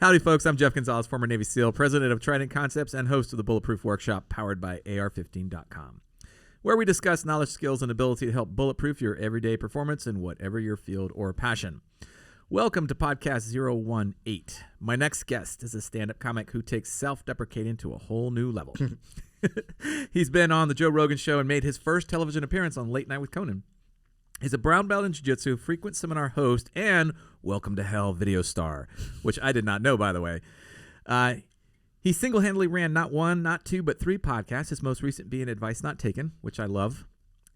Howdy, folks. I'm Jeff Gonzalez, former Navy SEAL, president of Trident Concepts, and host of the Bulletproof Workshop, powered by AR15.com, where we discuss knowledge, skills, and ability to help bulletproof your everyday performance in whatever your field or passion. Welcome to Podcast 018. My next guest is a stand-up comic who takes self-deprecating to a whole new level. He's been on the Joe Rogan Show and made his first television appearance on Late Night with Conan. He's a brown belt in jiu-jitsu, frequent seminar host, and Welcome to Hell video star, which I did not know, by the way. He single-handedly ran not one, not two, but three podcasts, his most recent being Advice Not Taken, which I love,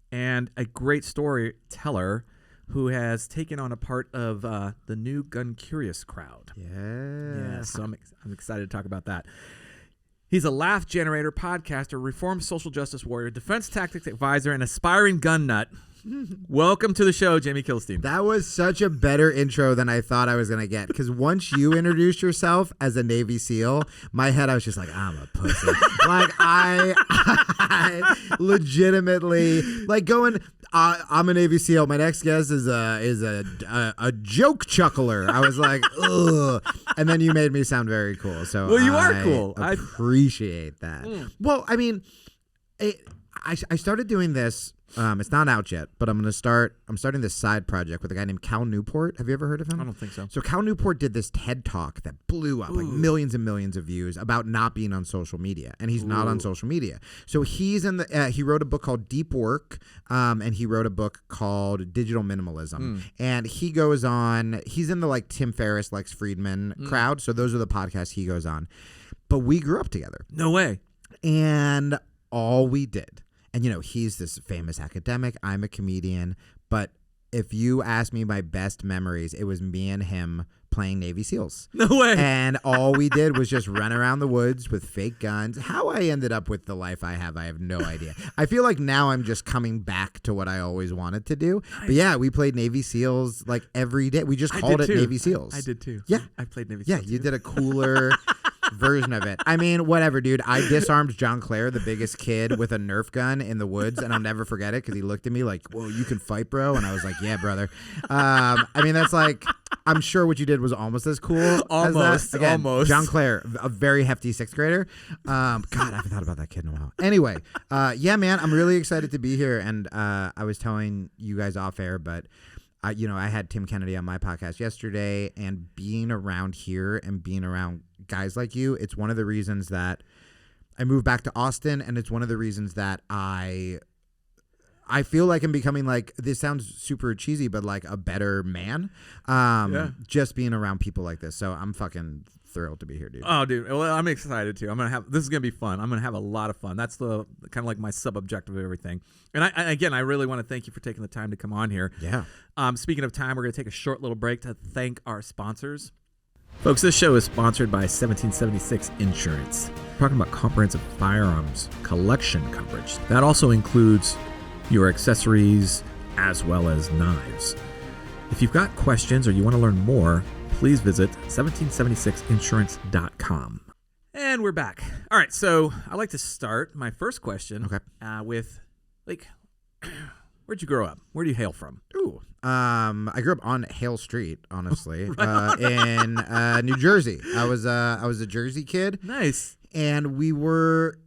and a great storyteller who has taken on a part of the new Gun Curious crowd. Yeah, so I'm excited to talk about that. He's a laugh generator, podcaster, reformed social justice warrior, defense tactics advisor, and aspiring gun nut. Welcome to the show, Jamie Kilstein. That was such a better intro than I thought I was going to get. Because once you introduced yourself as a Navy SEAL, my head, I was just like, I'm a pussy. Like, I legitimately, like, going, I'm a Navy SEAL. My next guest is a joke chuckler. I was like, ugh. And then you made me sound very cool. So well, you are cool. I appreciate that. Well, I mean, I started doing this. It's not out yet, but I'm starting this side project with a guy named Cal Newport. Have you ever heard of him? I don't think so. So Cal Newport did this TED Talk that blew up, like millions and millions of views, about not being on social media, and he's not on social media. So he's in the. He wrote a book called Deep Work, and he wrote a book called Digital Minimalism. And he goes on. He's in the like Tim Ferriss, Lex Friedman crowd. So those are the podcasts he goes on. But we grew up together. No way. And all we did. And, you know, he's this famous academic. I'm a comedian. But if you ask me my best memories, it was me and him playing Navy SEALs. No way. And all we did was just run around the woods with fake guns. How I ended up with the life I have no idea. I feel like now I'm just coming back to what I always wanted to do. But yeah, we played Navy SEAls like every day. We just called it Navy SEAls. I did too. Yeah. I played Navy SEAls. Yeah, you did a cooler version of it. I mean, whatever, dude. I disarmed John Clare, the biggest kid, with a Nerf gun in the woods, and I'll never forget it because he looked at me like, "Whoa, you can fight, bro?" And I was like, "Yeah, brother." I mean, that's like, I'm sure what you did was almost as cool. Almost. John Clare, a very hefty sixth grader. God, I haven't thought about that kid in a while. Anyway, yeah, man, I'm really excited to be here, and I was telling you guys off air, but. I had Tim Kennedy on my podcast yesterday, and being around here and being around guys like you, it's one of the reasons that I moved back to Austin, and it's one of the reasons that I feel like I'm becoming, like, this sounds super cheesy, but like a better man, just being around people like this. So I'm fucking thrilled to be here, dude. Oh, dude. Well, I'm excited too. This is going to be fun. I'm going to have a lot of fun. That's the kind of like my sub-objective of everything. And I really want to thank you for taking the time to come on here. Yeah. Speaking of time, we're going to take a short little break to thank our sponsors. Folks, this show is sponsored by 1776 Insurance. We're talking about comprehensive firearms collection coverage. That also includes your accessories as well as knives. If you've got questions or you want to learn more, please visit 1776insurance.com. And we're back. All right, so I like to start my first question with, like, where'd you grow up? Where do you hail from? Ooh, I grew up on Hale Street, honestly, in New Jersey. I was a Jersey kid. Nice. And we were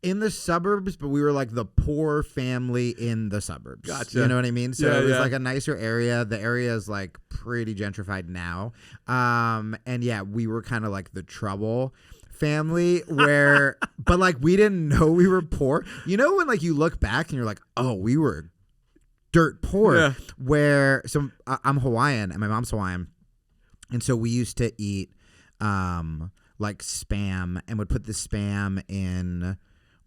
in the suburbs, but we were like the poor family in the suburbs. Gotcha. You know what I mean? So it was like a nicer area. The area is like pretty gentrified now. And yeah, we were kind of like the trouble family where, but like we didn't know we were poor. You know when like you look back and you're like, oh, we were dirt poor. Yeah. Where, so I'm Hawaiian and my mom's Hawaiian. And so we used to eat like spam and would put the spam in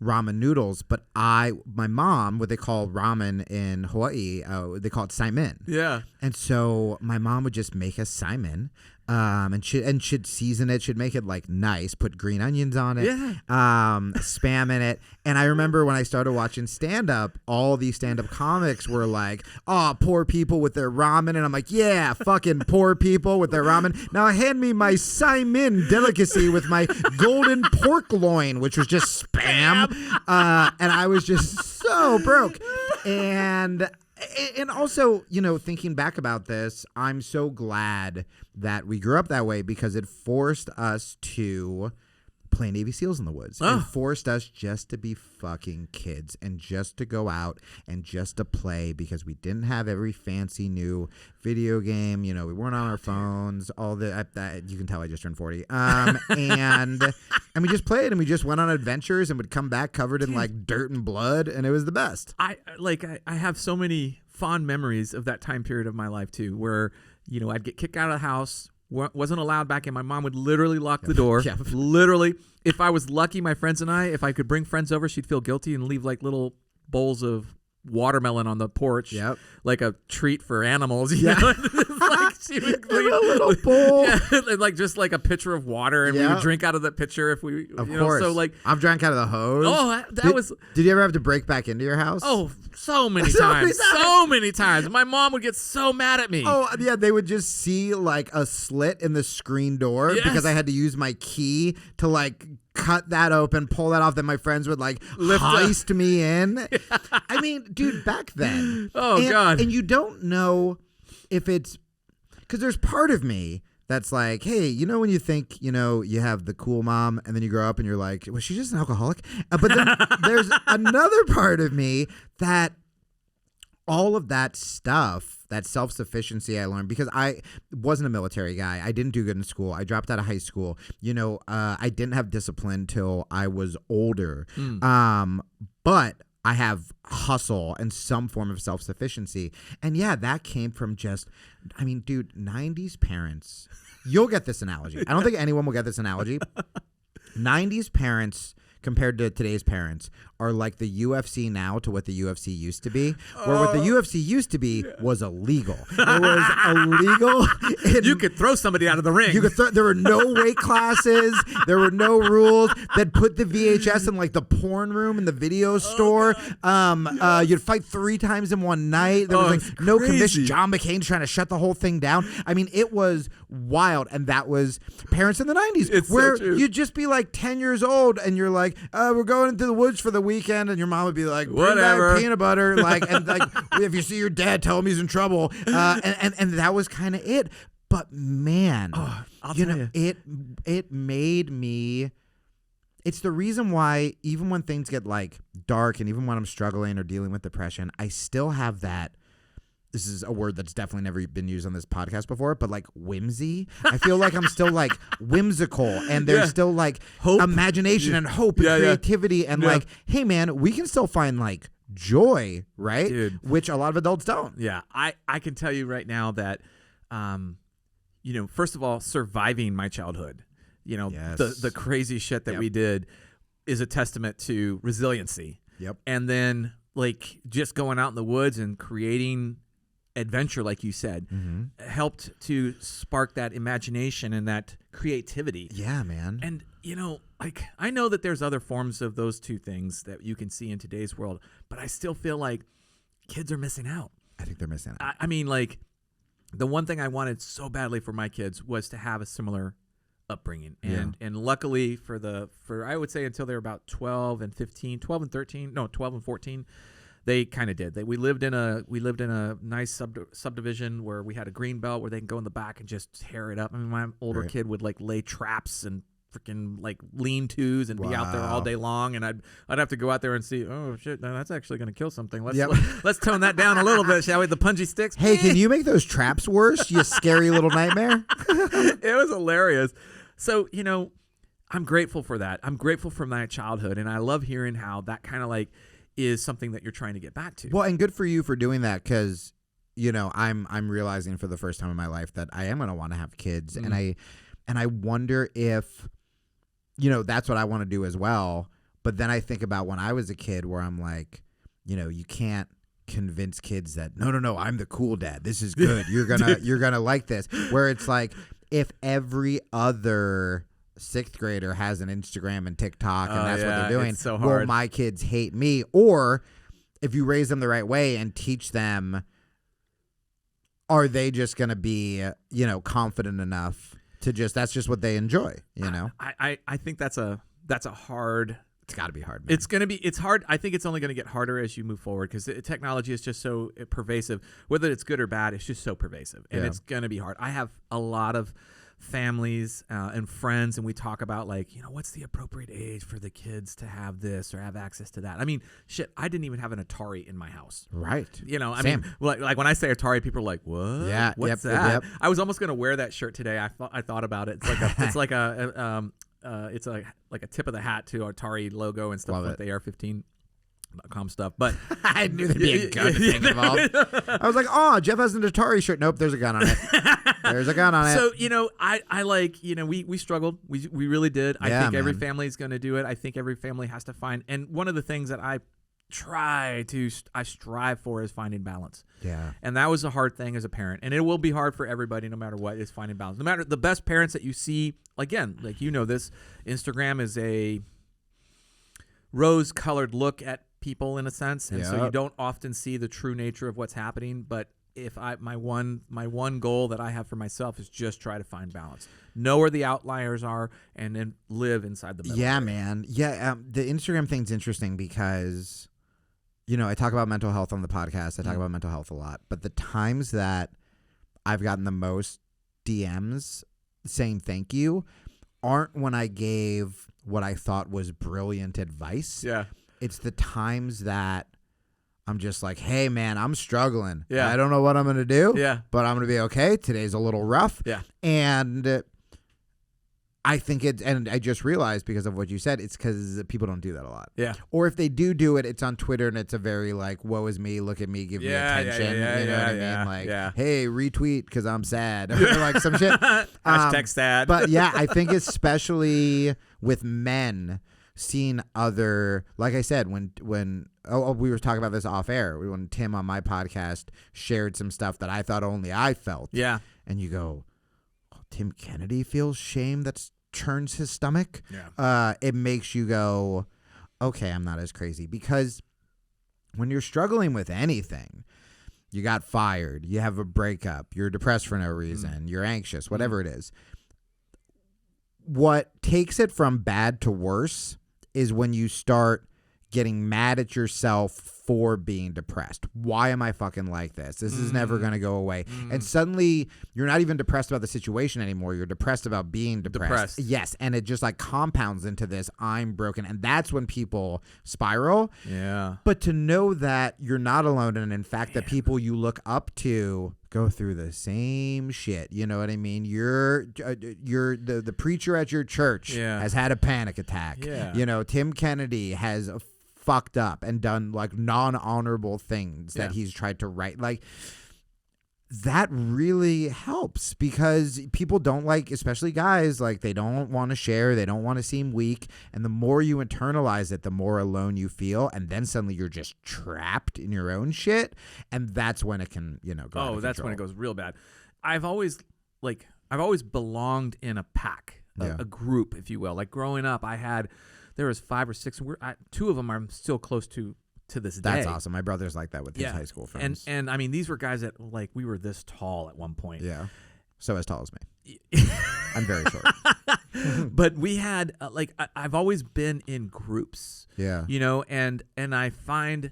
ramen noodles, but my mom, what they call ramen in Hawaii, they call it saimin. Yeah. And so my mom would just make us saimin, and she'd season it. She'd make it like nice, put green onions on it, spam in it. And I remember when I started watching stand up, all these stand up comics were like, "Oh, poor people with their ramen," and I'm like, "Yeah, fucking poor people with their ramen. Now hand me my saimin delicacy with my golden pork loin," which was just spam. And I was just so broke. And And also, thinking back about this, I'm so glad that we grew up that way because it forced us to play Navy SEALs in the woods. It forced us just to be fucking kids and just to go out and just to play because we didn't have every fancy new video game. We weren't on our phones. All the you can tell I just turned 40. And we just played and we just went on adventures and would come back covered in like dirt and blood, and it was the best. I have so many fond memories of that time period of my life too, where I'd get kicked out of the house. Wasn't allowed back in. My mom would literally lock the door. Yeah. Literally. If I was lucky, my friends and I, if I could bring friends over, she'd feel guilty and leave like little bowls of watermelon on the porch, like a treat for animals. You know? Like she would leave a little bowl, and like just like a pitcher of water, and we would drink out of that pitcher if we. Of course. So like I've drank out of the hose. Oh, that was. Did you ever have to break back into your house? Oh, so many times. So many times. My mom would get so mad at me. Oh yeah, they would just see like a slit in the screen door because I had to use my key to like cut that open, pull that off. Then my friends would like heist me in. I mean, dude, back then. Oh God. And you don't know if it's because there's part of me that's like, hey, when you think, you have the cool mom and then you grow up and you're like, was she just an alcoholic? But then there's another part of me that all of that stuff, that self-sufficiency I learned because I wasn't a military guy. I didn't do good in school. I dropped out of high school. I didn't have discipline till I was older. But I have hustle and some form of self-sufficiency. And yeah, that came from dude, 90s parents. You'll get this analogy. I don't think anyone will get this analogy. 90s parents compared to today's parents are like the UFC now to what the UFC used to be. Where what the UFC used to be was illegal. It was illegal. You could throw somebody out of the ring. There were no weight classes. There were no rules. They'd put the VHS in like the porn room in the video store. You'd fight 3 times in one night. There was like no commission. John McCain's trying to shut the whole thing down. I mean, it was wild. And that was parents in the 90s. It's where so true. You'd just be like 10 years old and you're like, we're going into the woods for the weekend, and your mom would be like, whatever, peanut butter, and if you see your dad, tell him he's in trouble, and that was kind of it. But man, I'll tell you, it made me. It's the reason why even when things get like dark, and even when I'm struggling or dealing with depression, I still have that. This is a word that's definitely never been used on this podcast before, but like whimsy. I feel like I'm still like whimsical, and there's still like hope, imagination and hope and creativity, and like, hey man, we can still find like joy, right? Dude. Which a lot of adults don't. Yeah, I can tell you right now that, first of all, surviving my childhood, the crazy shit that we did is a testament to resiliency. Yep. And then like just going out in the woods and creating adventure, like you said, helped to spark that imagination and that creativity. Yeah, man. And like I know that there's other forms of those two things that you can see in today's world, but I still feel like kids are missing out. I think they're missing out. I mean, like the one thing I wanted so badly for my kids was to have a similar upbringing, and luckily for I would say until they were about 12 and 14, they kind of did. We lived in a nice subdivision where we had a green belt where they can go in the back and just tear it up. I mean, my older kid would like lay traps and freaking like lean-tos and be out there all day long, and I'd have to go out there and see, oh shit, no, that's actually going to kill something. Let's tone that down a little bit, shall we? The punji sticks. Hey, can you make those traps worse, you scary little nightmare? It was hilarious. So I'm grateful for that. I'm grateful for my childhood, and I love hearing how that kind of like is something that you're trying to get back to. Well, and good for you for doing that, because I'm realizing for the first time in my life that I am going to want to have kids, and I wonder if that's what I want to do as well. But then I think about when I was a kid, where I'm like, you can't convince kids that no, I'm the cool dad. This is good. You're gonna like this. Where it's like, if every other 6th grader has an Instagram and TikTok and that's what they're doing, it's so hard. Will my kids hate me? Or if you raise them the right way and teach them, are they just going to be, confident enough to that's just what they enjoy, I think that's a hard It's got to be hard, man. It's hard. I think it's only going to get harder as you move forward because technology is just so pervasive. Whether it's good or bad, it's just so pervasive, and it's going to be hard. I have a lot of families and friends, and we talk about like, what's the appropriate age for the kids to have this or have access to that. I mean, shit, I didn't even have an Atari in my house. Right. I mean, like when I say Atari, people are like, what? Yeah. What's that? I was almost going to wear that shirt today. I thought about it. It's like it's like a tip of the hat to Atari logo and stuff with the AR-15.com stuff. But I knew there'd be a gun thing involved. I was like, oh, Jeff has an Atari shirt. Nope, there's a gun on it. There's a gun on it. So, I like, we struggled. We really did. I think every family is going to do it. I think every family has to find. And one of the things that I strive for is finding balance. Yeah. And that was a hard thing as a parent. And it will be hard for everybody no matter what, is finding balance. No matter the best parents that you see, again, like this, Instagram is a rose-colored look at people in a sense. And so you don't often see the true nature of what's happening. But if my one goal that I have for myself is just try to find balance. Know where the outliers are and then live inside the middle. Yeah, man. Yeah, the Instagram thing's interesting because I talk about mental health on the podcast. I talk about mental health a lot. But the times that I've gotten the most DMs saying thank you aren't when I gave what I thought was brilliant advice. Yeah. It's the times that I'm just like, hey, man, I'm struggling. Yeah. I don't know what I'm going to do. Yeah. But I'm going to be okay. Today's a little rough. Yeah. And I think and I just realized because of what you said, it's because people don't do that a lot. Yeah. Or if they do it, it's on Twitter and it's a very like, woe is me, look at me, give me attention. You know what I mean? Like, hey, retweet because I'm sad. Or like some shit. Hashtag sad. But yeah, I think especially with men seeing other, like I said, when we were talking about this off air, when Tim on my podcast shared some stuff that I thought only I felt. Yeah. And you go, Tim Kennedy feels shame that turns his stomach. Yeah. It makes you go, okay, I'm not as crazy. Because when you're struggling with anything, you got fired, you have a breakup, you're depressed for no reason, you're anxious, whatever it is. What takes it from bad to worse is when you start getting mad at yourself for being depressed. Why am I fucking like this? This is never going to go away. And suddenly you're not even depressed about the situation anymore. You're depressed about being depressed. Yes. And it just like compounds into this, I'm broken. And that's when people spiral. Yeah. But to know that you're not alone, and in fact that people you look up to go through the same shit. You know what I mean? You're the preacher at your church has had a panic attack. Yeah. Tim Kennedy has fucked up and done like non-honorable things that he's tried to write. Like that really helps because people don't like, especially guys, like they don't want to share. They don't want to seem weak. And the more you internalize it, the more alone you feel. And then suddenly you're just trapped in your own shit. And that's when it can, go out of that's control. when it goes real bad. I've always belonged in a pack, a group, if you will. Like growing up, there was 5 or 6. Two of them I'm still close to this day. That's awesome. My brother's like that with his high school friends. And I mean, these were guys that like we were this tall at one point. Yeah. So as tall as me. I'm very short. But we had I've always been in groups. Yeah. And I find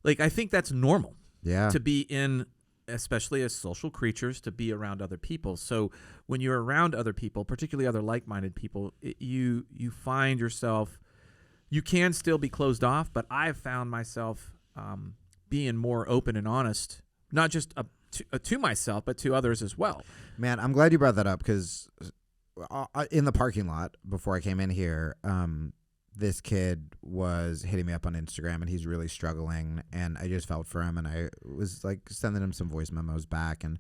I think that's normal. Yeah. To be in, especially as social creatures, to be around other people. So when you're around other people, particularly other like-minded people, you find yourself, you can still be closed off, but I've found myself being more open and honest, not just to myself, but to others as well. Man, I'm glad you brought that up because in the parking lot before I came in here, this kid was hitting me up on Instagram and he's really struggling and I just felt for him and I was like sending him some voice memos back, and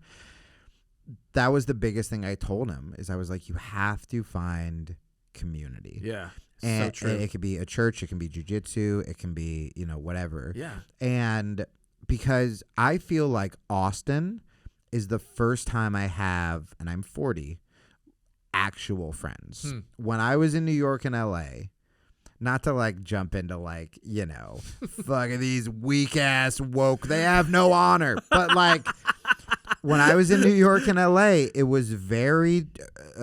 that was the biggest thing I told him is I was like, you have to find community. Yeah. And so true. It could be a church, it can be jiu-jitsu, it can be, whatever. Yeah. And because I feel like Austin is the first time I have, and I'm 40, actual friends. When I was in New York and LA, not to jump into fucking these weak ass woke, they have no honor. But when I was in New York and LA, it was very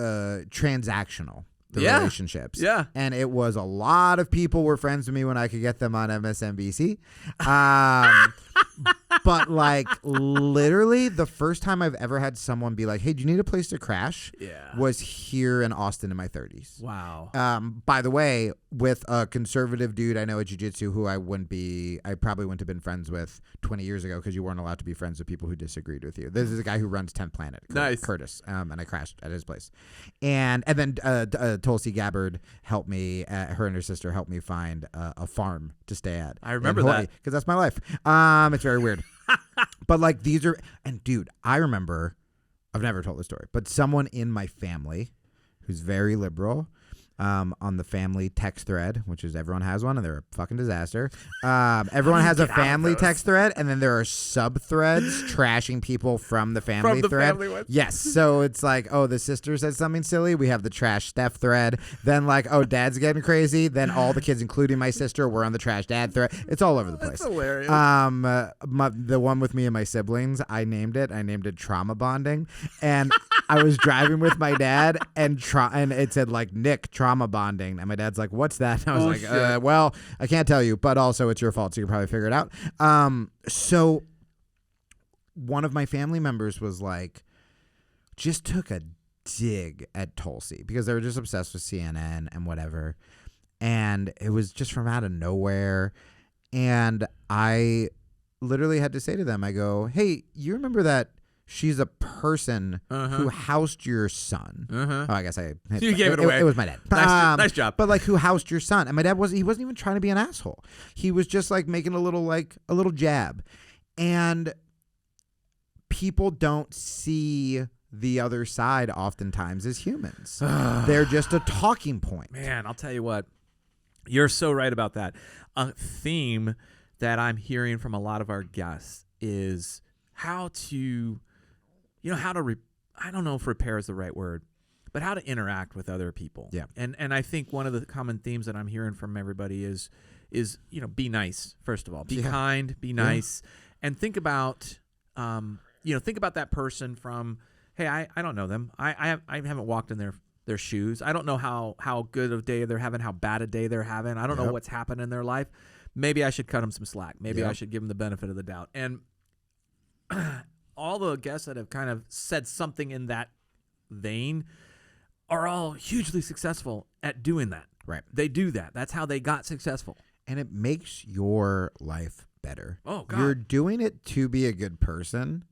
transactional. the Yeah. relationships. Yeah. And it was a lot of people were friends with me when I could get them on MSNBC. But like literally the first time I've ever had someone be like, hey, do you need a place to crash? Yeah. Was here in Austin in my 30s. Wow. By the way, with a conservative dude I know at jiu-jitsu who I probably wouldn't have been friends with 20 years ago because you weren't allowed to be friends with people who disagreed with you. This is a guy who runs 10th Planet, Nice. Curtis, and I crashed at his place. And then Tulsi Gabbard helped me, her and her sister helped me find a farm to stay at. I remember that. Because that's my life. It's very weird. But like these are, and dude, I remember, I've never told this story, but someone in my family who's very liberal, on the family text thread, which is everyone has one and they're a fucking disaster. Everyone has a family text thread, and then there are sub threads trashing people from the family thread. Yes. So it's like, oh, the sister said something silly. We have the trash Steph thread. Then like, oh, dad's getting crazy. Then all the kids, including my sister, were on the trash dad thread. It's all over the place. That's hilarious. The one with me and my siblings, I named it trauma bonding. And I was driving with my dad and it said like Nick trauma bonding, and my dad's like, what's that? And I was well, I can't tell you, but also it's your fault, so you can probably figure it out. So one of my family members was like, just took a dig at Tulsi because they were just obsessed with CNN and whatever, and it was just from out of nowhere. And I literally had to say to them, I go, hey, you remember that she's a person who housed your son. Oh, I guess you gave it away. It was my dad. Nice job. But like, who housed your son? And my dad wasn't even trying to be an asshole. He was just like making a little jab. And people don't see the other side oftentimes as humans. They're just a talking point. Man, I'll tell you what. You're so right about that. A theme that I'm hearing from a lot of our guests is how to I don't know if repair is the right word, but how to interact with other people. Yeah. And I think one of the common themes that I'm hearing from everybody is be nice, first of all. Be kind, be nice, and think about that person from, hey, I don't know them. I haven't walked in their shoes. I don't know how good a day they're having, how bad a day they're having. I don't know what's happened in their life. Maybe I should cut them some slack. Maybe I should give them the benefit of the doubt. And all the guests that have kind of said something in that vein are all hugely successful at doing that. Right. They do that. That's how they got successful. And it makes your life better. Oh, God. You're doing it to be a good person,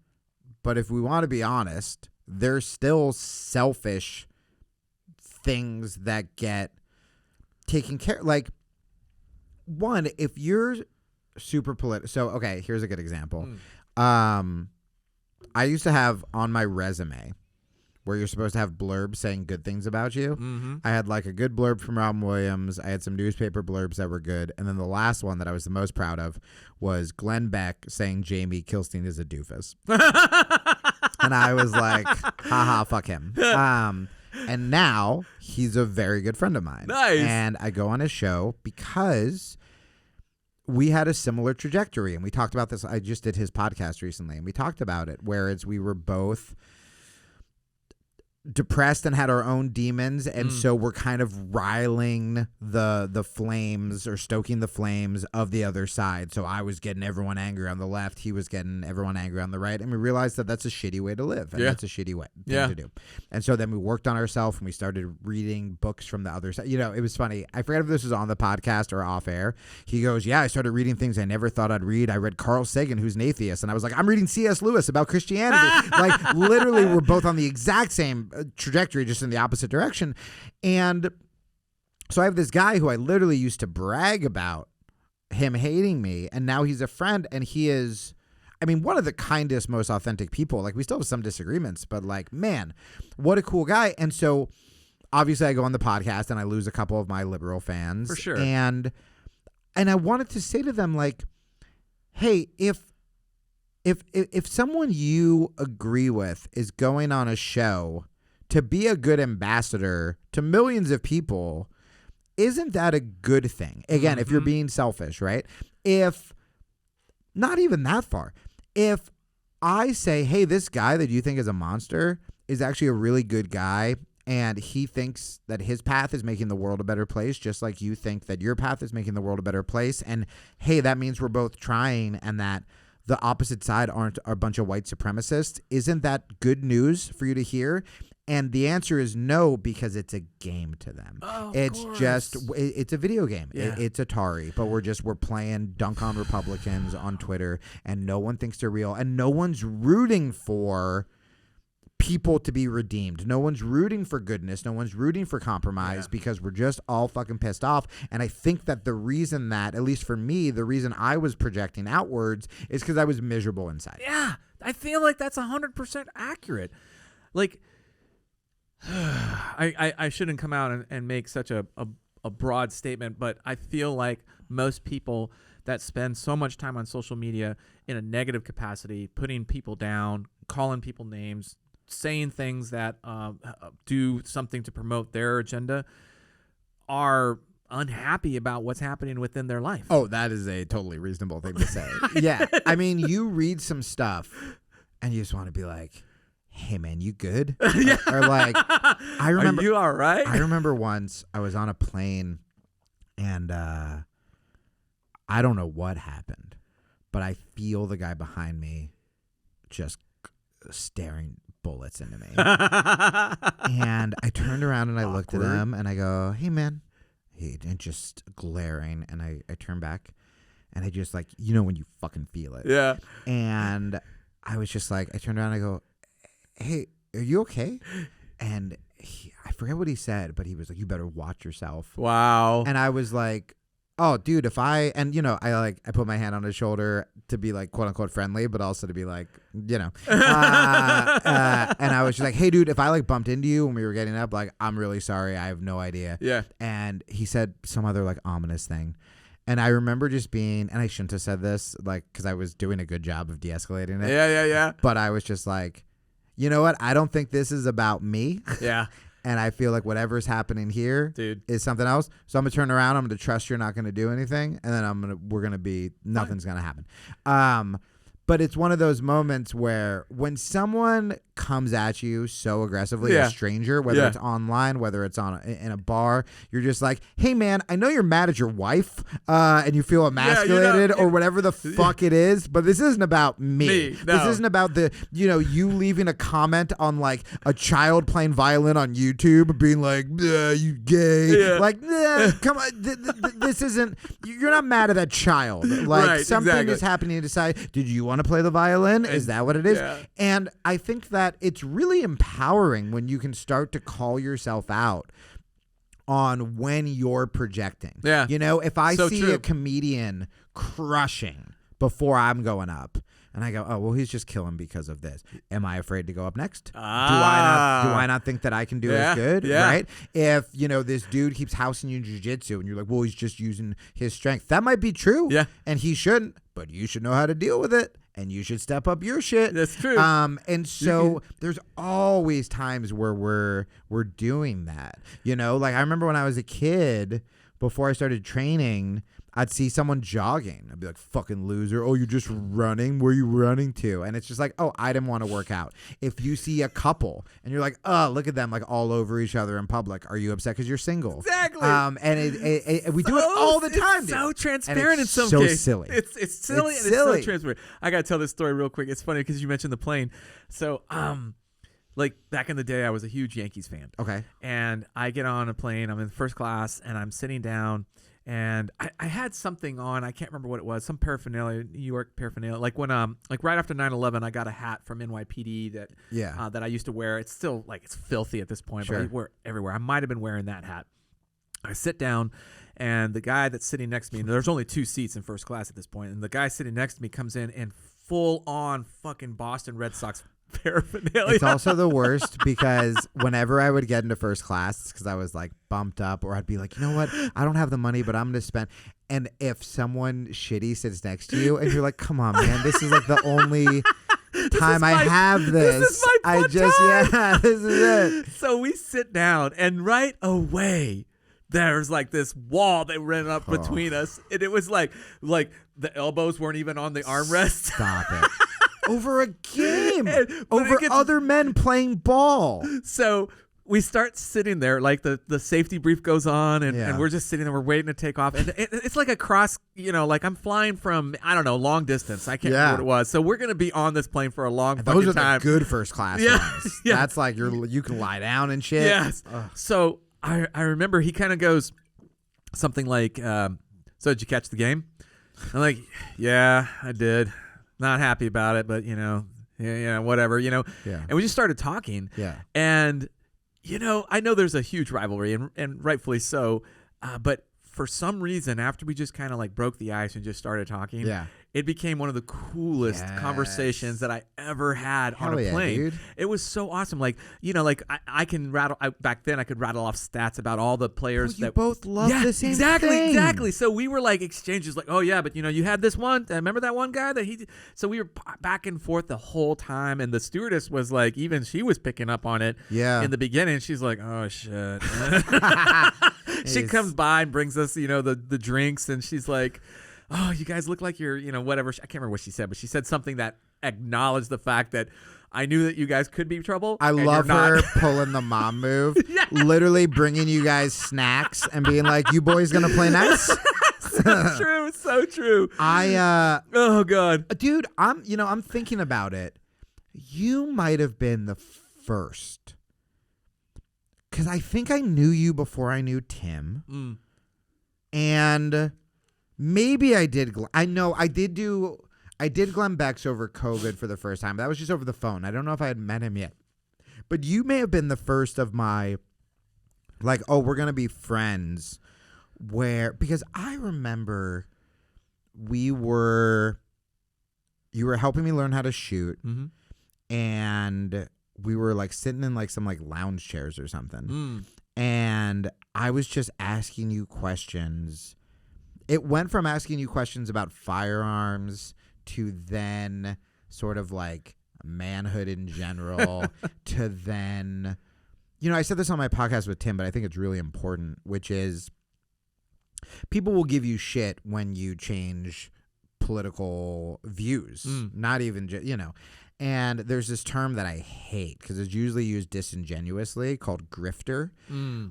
but if we want to be honest, there's still selfish things that get taken care of. Like, one, if you're super political. So, okay, here's a good example. I used to have on my resume where you're supposed to have blurbs saying good things about you. Mm-hmm. I had like a good blurb from Robin Williams. I had some newspaper blurbs that were good. And then the last one that I was the most proud of was Glenn Beck saying Jamie Kilstein is a doofus. And I was like, haha, fuck him. And now he's a very good friend of mine. Nice. And I go on his show because we had a similar trajectory, and we talked about this. I just did his podcast recently, and we talked about it, whereas we were both depressed and had our own demons, and so we're kind of riling the flames or stoking the flames of the other side. So I was getting everyone angry on the left, he was getting everyone angry on the right, and we realized that that's a shitty way to live, and that's a shitty way thing to do. And so then we worked on ourselves, and we started reading books from the other side. You know, it was funny. I forget if this was on the podcast or off air. He goes, I started reading things I never thought I'd read. I read Carl Sagan, who's an atheist, and I was like, I'm reading C.S. Lewis about Christianity. Like, literally, we're both on the exact same trajectory, just in the opposite direction. And so I have this guy who I literally used to brag about him hating me, and now he's a friend, and he is, I mean, one of the kindest, most authentic people. Like, we still have some disagreements, but like, man, what a cool guy. And so obviously I go on the podcast and I lose a couple of my liberal fans. For sure. And I wanted to say to them, like, hey, if someone you agree with is going on a show to be a good ambassador to millions of people, isn't that a good thing? Again, if you're being selfish, right? If not even that far, if I say, hey, this guy that you think is a monster is actually a really good guy, And he thinks that his path is making the world a better place, just like you think that your path is making the world a better place. And hey, that means we're both trying, and that the opposite side aren't a bunch of white supremacists. Isn't that good news for you to hear? And the answer is no, because it's a game to them. Oh, it's just, it's a video game. Yeah. It's Atari, but we're playing dunk on Republicans on Twitter, and no one thinks they're real, and no one's rooting for people to be redeemed. No one's rooting for goodness. No one's rooting for compromise, because we're just all fucking pissed off. And I think that the reason that, at least for me, the reason I was projecting outwards is because I was miserable inside. Yeah, I feel like that's 100% accurate. Like, I shouldn't come out and make such a broad statement, but I feel like most people that spend so much time on social media in a negative capacity, putting people down, calling people names, saying things that do something to promote their agenda, are unhappy about what's happening within their life. Oh, that is a totally reasonable thing to say. Yeah. I mean, you read some stuff and you just want to be like, hey man, you good? Or like, I remember, are you all right? I remember once I was on a plane and I don't know what happened, but I feel the guy behind me just staring bullets into me. And I turned around and I looked at him and I go, hey man, and just glaring. And I turn back and I just like, when you fucking feel it. Yeah. And I was just like, I turned around and I go, hey, are you okay? And I forget what he said, but he was like, you better watch yourself. Wow. And I was like, oh, dude, I put my hand on his shoulder to be like, quote unquote, friendly, but also to be like, and I was just like, hey, dude, if I like bumped into you when we were getting up, like, I'm really sorry. I have no idea. Yeah. And he said some other like ominous thing. And I remember just being, and I shouldn't have said this, like, because I was doing a good job of de-escalating it. Yeah. But I was just like, you know what? I don't think this is about me. Yeah. And I feel like whatever's happening here, dude, is something else. So I'm gonna turn around. I'm gonna trust you're not gonna do anything, and then we're gonna be nothing's gonna happen. But it's one of those moments where when someone comes at you so aggressively, a stranger, whether it's online, whether it's in a bar, you're just like, hey man, I know you're mad at your wife, and you feel emasculated or whatever the fuck it is, but this isn't about me. No. This isn't about you leaving a comment on like a child playing violin on YouTube, being like, you gay. Yeah. Like, come on, this isn't, you're not mad at that child. Like something is happening inside. Did you want to play the violin? Is that what it is? Yeah. And I think that it's really empowering when you can start to call yourself out on when you're projecting. Yeah. If I see a comedian crushing before I'm going up, and I go, oh, well, he's just killing because of this. Am I afraid to go up next? Do I not think that I can do as good? Yeah. Right? If, this dude keeps housing you in jiu-jitsu and you're like, well, he's just using his strength. That might be true. Yeah. And he shouldn't, but you should know how to deal with it. And you should step up your shit. That's true. And so there's always times where we're doing that. Like I remember when I was a kid, before I started training, I'd see someone jogging. I'd be like, fucking loser. Oh, you're just running? Where are you running to? And it's just like, oh, I didn't want to work out. If you see a couple and you're like, oh, look at them like all over each other in public. Are you upset because you're single? Exactly. And we do it all the time. It's so transparent in some cases. cases. Silly. It's silly and it's so transparent. I got to tell this story real quick. It's funny because you mentioned the plane. So, like back in the day, I was a huge Yankees fan. Okay. And I get on a plane. I'm in first class and I'm sitting down. And I had something on, I can't remember what it was, some paraphernalia, New York paraphernalia. Like when like right after 9/11, I got a hat from NYPD that I used to wear. It's still like it's filthy at this point, but I wear it everywhere. I might have been wearing that hat. I sit down, and the guy that's sitting next to me, and there's only 2 seats in first class at this point, and the guy sitting next to me comes in full on fucking Boston Red Sox paraphernalia. It's also the worst because whenever I would get into first class, because I was like bumped up, or I'd be like, you know what, I don't have the money, but I'm going to spend. And if someone shitty sits next to you and you're like, come on, man, this is like the only time I have this. This is my fun time. This is it. So we sit down, and right away, there's like this wall that ran up between us, and it was like the elbows weren't even on the armrest. Stop it. Over a game. Over other men playing ball. So we start sitting there, like the safety brief goes on, and we're just sitting there, we're waiting to take off. And it's like a cross, like I'm flying from, I don't know, long distance. I can't remember what it was. So we're going to be on this plane for a long fucking time. Those are the good first class ones. Yeah. That's like you can lie down and shit. Yes. Ugh. So I remember he kind of goes something like, so did you catch the game? I'm like, yeah, I did. Not happy about it, but, whatever, Yeah. And we just started talking. Yeah. And I know there's a huge rivalry, and rightfully so, but for some reason, after we just kind of like broke the ice and just started talking, it became one of the coolest conversations that I ever had on a plane. Dude. It was so awesome. Like, I can rattle, back then I could rattle off stats about all the players you both love the same thing. Exactly. So we were like exchanges like, oh yeah, but you had this one, remember that one guy that so we were back and forth the whole time. And the stewardess was like, even she was picking up on it in the beginning. She's like, oh shit. She comes by and brings us, the drinks, and she's like, oh, you guys look like you're, whatever. I can't remember what she said, but she said something that acknowledged the fact that I knew that you guys could be trouble. I love her pulling the mom move, literally bringing you guys snacks and being like, you boys going to play nice? So true. Oh God. Dude, I'm thinking about it. You might have been the first. Because I think I knew you before I knew Tim. And maybe I did. I know I did Glenn Beck's over COVID for the first time. That was just over the phone. I don't know if I had met him yet. But you may have been the first of my, like, oh, we're going to be friends. Because I remember you were helping me learn how to shoot. Mm-hmm. And we were like sitting in like some like lounge chairs or something. And I was just asking you questions. It went from asking you questions about firearms to then sort of like manhood in general to then, I said this on my podcast with Tim, but I think it's really important, which is people will give you shit when you change political views, not even just, And there's this term that I hate because it's usually used disingenuously called grifter,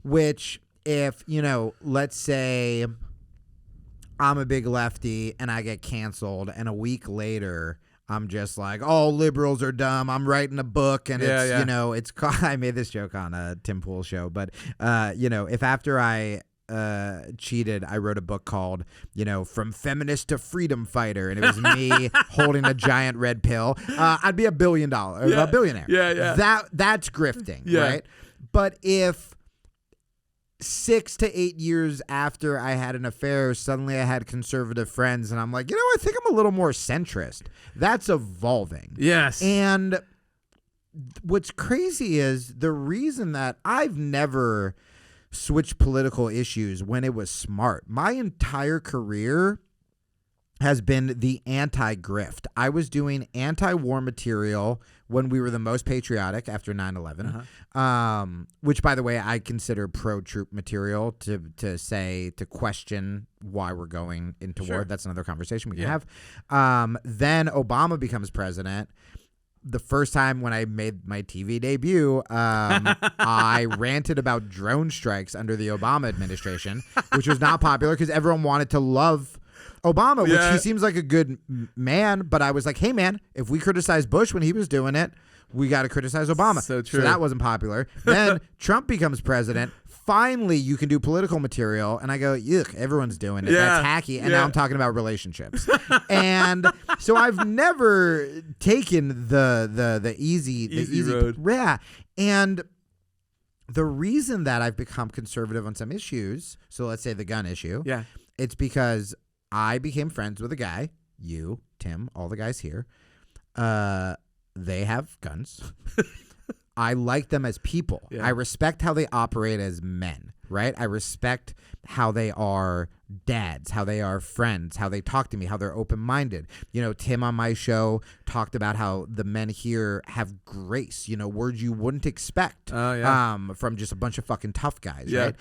which if, let's say I'm a big lefty and I get canceled and a week later I'm just like, all liberals are dumb. I'm writing a book and it's called, I made this joke on a Tim Pool show, but, if after I cheated, I wrote a book called, From Feminist to Freedom Fighter, and it was me holding a giant red pill, I'd be a billionaire. That's grifting, right? But if 6 to 8 years after I had an affair, suddenly I had conservative friends, and I'm like, I think I'm a little more centrist. That's evolving. Yes. And what's crazy is the reason that I've never switch political issues when it was smart. My entire career has been the anti-grift. I was doing anti-war material when we were the most patriotic after 9/11, which, by the way, I consider pro-troop material to question why we're going into war. That's another conversation we can have. Then Obama becomes president. The first time when I made my TV debut, I ranted about drone strikes under the Obama administration, which was not popular because everyone wanted to love Obama, which he seems like a good man. But I was like, hey, man, if we criticize Bush when he was doing it, we got to criticize Obama. So true. So that wasn't popular. Then Trump becomes president. Finally, you can do political material. And I go, yuck, everyone's doing it. That's hacky. And now I'm talking about relationships. And so I've never taken the easy road. Yeah. And the reason that I've become conservative on some issues, so let's say the gun issue, it's because I became friends with a guy, you, Tim, all the guys here. They have guns. I like them as people. I respect how they operate as men, right? I respect how they are dads, how they are friends, how they talk to me, how they're open-minded. Tim on my show talked about how the men here have grace, words you wouldn't expect from just a bunch of fucking tough guys, right?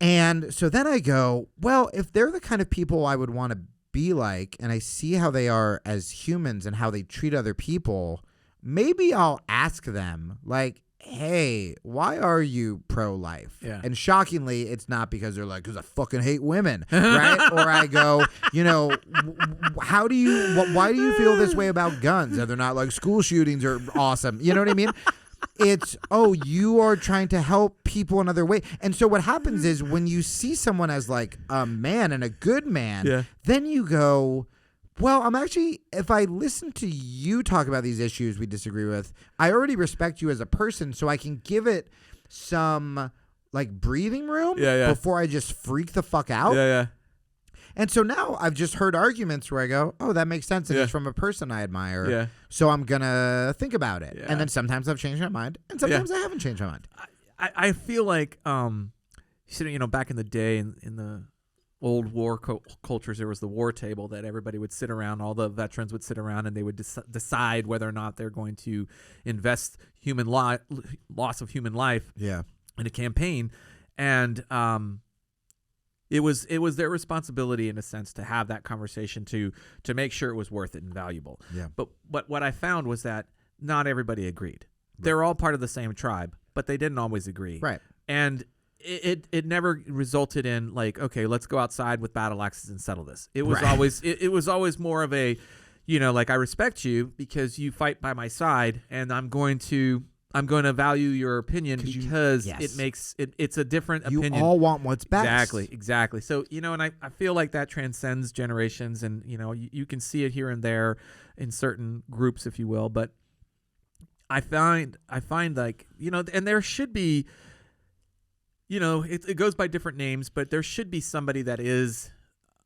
And so then I go, well, if they're the kind of people I would want to be like, and I see how they are as humans and how they treat other people, maybe I'll ask them, like, hey, why are you pro-life? Yeah. And shockingly, it's not because they're like, because I fucking hate women, right? Or I go, why do you feel this way about guns? And they're not like, school shootings are awesome. You know what I mean? It's, you are trying to help people another way. And so what happens is when you see someone as like a man and a good man, then you go, well, if I listen to you talk about these issues we disagree with, I already respect you as a person, so I can give it some like breathing room before I just freak the fuck out. Yeah. And so now I've just heard arguments where I go, oh, that makes sense. And it's from a person I admire. Yeah. So I'm going to think about it. Yeah. And then sometimes I've changed my mind. And sometimes I haven't changed my mind. I feel like, back in the day in the old war cultures, there was the war table that everybody would sit around. All the veterans would sit around and they would decide whether or not they're going to invest loss of human life in a campaign. And it was their responsibility in a sense to have that conversation to make sure it was worth it and valuable. Yeah. But what I found was that not everybody agreed. Right. They're all part of the same tribe, but they didn't always agree. Right. And it never resulted in like, okay, let's go outside with battle axes and settle this. It was always it was always more of a, like, I respect you because you fight by my side, and I'm going to value your opinion because it makes it's a different opinion. You all want what's best. Exactly. So, and I feel like that transcends generations, and, you can see it here and there in certain groups, if you will. But I find like, and there should be, it goes by different names, but there should be somebody that is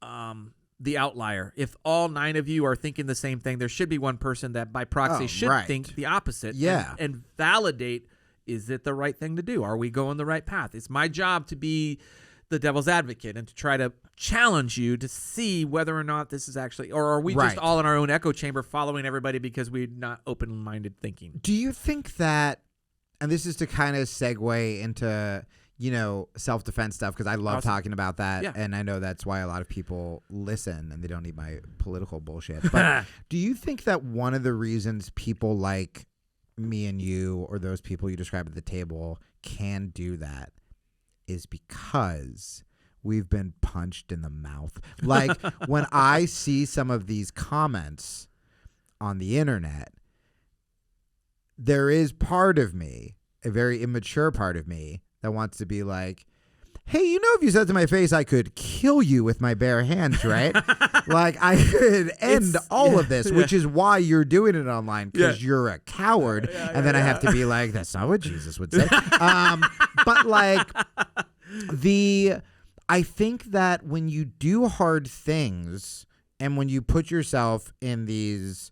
the outlier. If all 9 of you are thinking the same thing, there should be one person that by proxy should think the opposite and validate, is it the right thing to do? Are we going the right path? It's my job to be the devil's advocate and to try to challenge you to see whether or not this is actually, or are we just all in our own echo chamber following everybody because we're not open-minded thinking? Do you think that, and this is to kind of segue into self-defense stuff, because I love talking about that, and I know that's why a lot of people listen and they don't need my political bullshit. But do you think that one of the reasons people like me and you, or those people you described at the table, can do that is because we've been punched in the mouth? Like, when I see some of these comments on the internet, there is part of me, a very immature part of me, that wants to be like, hey, if you said to my face I could kill you with my bare hands, right? Like, I could end all of this, which is why you're doing it online, because you're a coward. And then I have to be like, that's not what Jesus would say. But like, I think that when you do hard things and when you put yourself in these,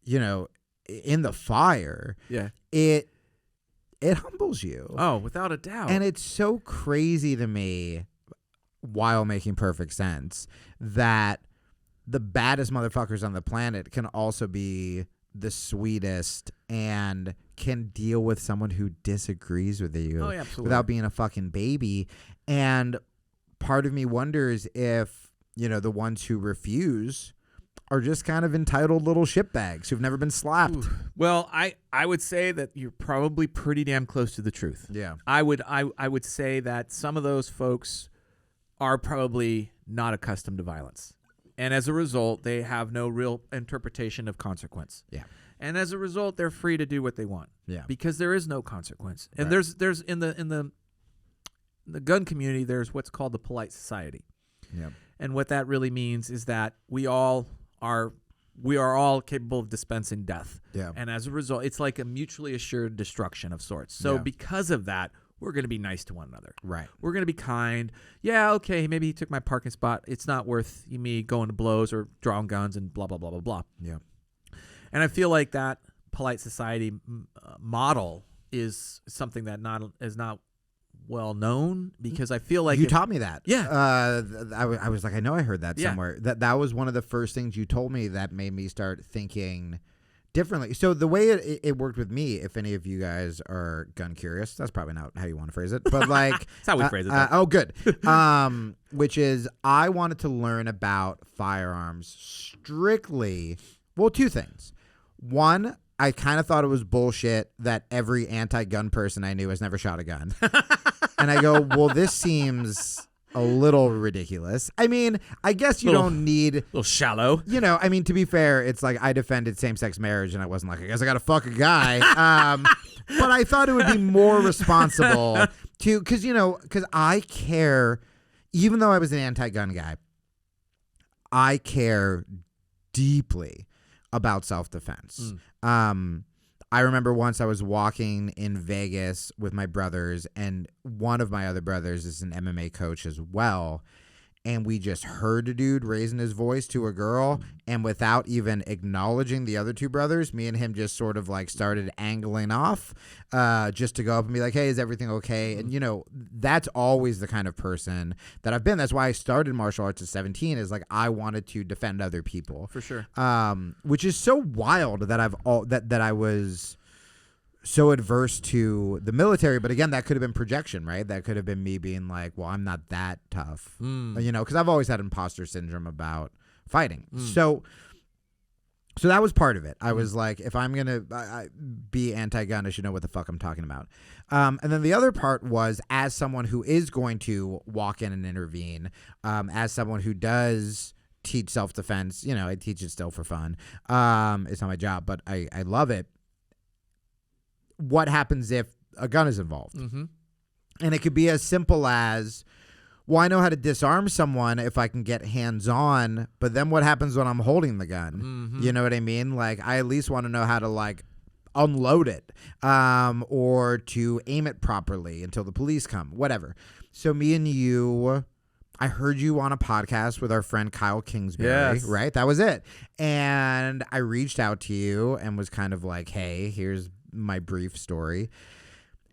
in the fire, it humbles you. Oh, without a doubt. And it's so crazy to me, while making perfect sense, that the baddest motherfuckers on the planet can also be the sweetest and can deal with someone who disagrees with you without being a fucking baby. And part of me wonders if, the ones who refuse are just kind of entitled little shitbags who've never been slapped. Ooh. Well, I would say that you're probably pretty damn close to the truth. Yeah. I would say that some of those folks are probably not accustomed to violence. And as a result, they have no real interpretation of consequence. Yeah. And as a result, they're free to do what they want. Yeah. Because there is no consequence. And there's in the gun community, there's what's called the polite society. Yeah. And what that really means is that we are all capable of dispensing death. Yeah. And as a result, it's like a mutually assured destruction of sorts. So because of that, we're going to be nice to one another. Right. We're going to be kind. Yeah, okay, maybe he took my parking spot. It's not worth me going to blows or drawing guns and blah, blah, blah, blah, blah. Yeah. And I feel like that polite society model is something that is not well known, because I feel like you taught me that. Yeah. I was like, I know I heard that somewhere. That was one of the first things you told me that made me start thinking differently. So the way it worked with me, if any of you guys are gun curious, that's probably not how you want to phrase it, but like that's how we phrase it. Oh, good. Which is, I wanted to learn about firearms strictly. Well, 2 things. One, I kind of thought it was bullshit that every anti-gun person I knew has never shot a gun. And I go, well, this seems a little ridiculous. I mean, I guess you don't need... A little shallow. You know, I mean, to be fair, it's like I defended same-sex marriage and I wasn't like, I guess I got to fuck a guy. But I thought it would be more responsible to... Because I care... Even though I was an anti-gun guy, I care deeply about self-defense. I remember once I was walking in Vegas with my brothers, and one of my other brothers is an MMA coach as well, and we just heard a dude raising his voice to a girl, and without even acknowledging the other two brothers, me and him just sort of like started angling off just to go up and be like, hey, is everything okay? And, that's always the kind of person that I've been. That's why I started martial arts at 17, is like I wanted to defend other people. For sure. Which is so wild that that I was so adverse to the military. But again, that could have been projection, right? That could have been me being like, well, I'm not that tough, because I've always had imposter syndrome about fighting. So that was part of it. I was like, if I'm going to be anti-gun, I should know what the fuck I'm talking about. And then the other part was, as someone who is going to walk in and intervene, as someone who does teach self-defense, I teach it still for fun. It's not my job, but I love it. What happens if a gun is involved? And it could be as simple as, well, I know how to disarm someone if I can get hands-on, but then what happens when I'm holding the gun? You know what I mean? Like, I at least want to know how to, like, unload it or to aim it properly until the police come, whatever. So me and you... I heard you on a podcast with our friend Kyle Kingsbury, right? That was it. And I reached out to you and was kind of like, hey, here's my brief story.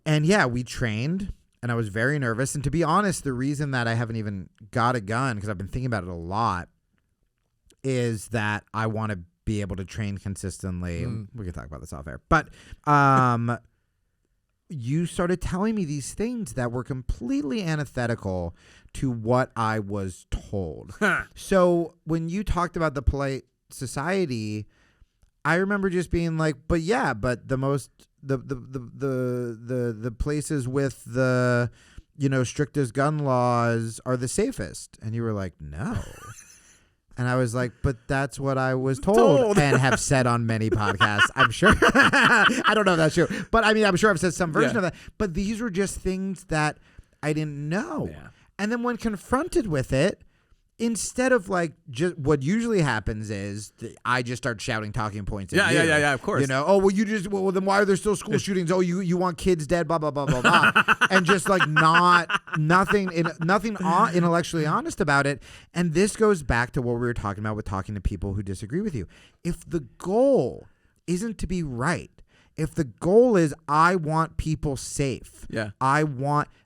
And yeah, we trained and I was very nervous. And to be honest, the reason that I haven't even got a gun, because I've been thinking about it a lot, is that I want to be able to train consistently. We can talk about this off air. But you started telling me these things that were completely antithetical to what I was told. So when you talked about the polite society, I remember just being like, but the most the places with the strictest gun laws are the safest. And you were like, no. And I was like, but that's what I was told and have said on many podcasts, I'm sure. I don't know if that's true. But I mean, I'm sure I've said some version of that. But these were just things that I didn't know. Yeah. And then when confronted with it, instead of like just what usually happens is I just start shouting talking points at you. Yeah, of course. Oh, well, then why are there still school shootings? Oh, you want kids dead, blah, blah, blah, blah, blah. And just like nothing intellectually honest about it. And this goes back to what we were talking about with talking to people who disagree with you. If the goal isn't to be right, if the goal is I want people safe,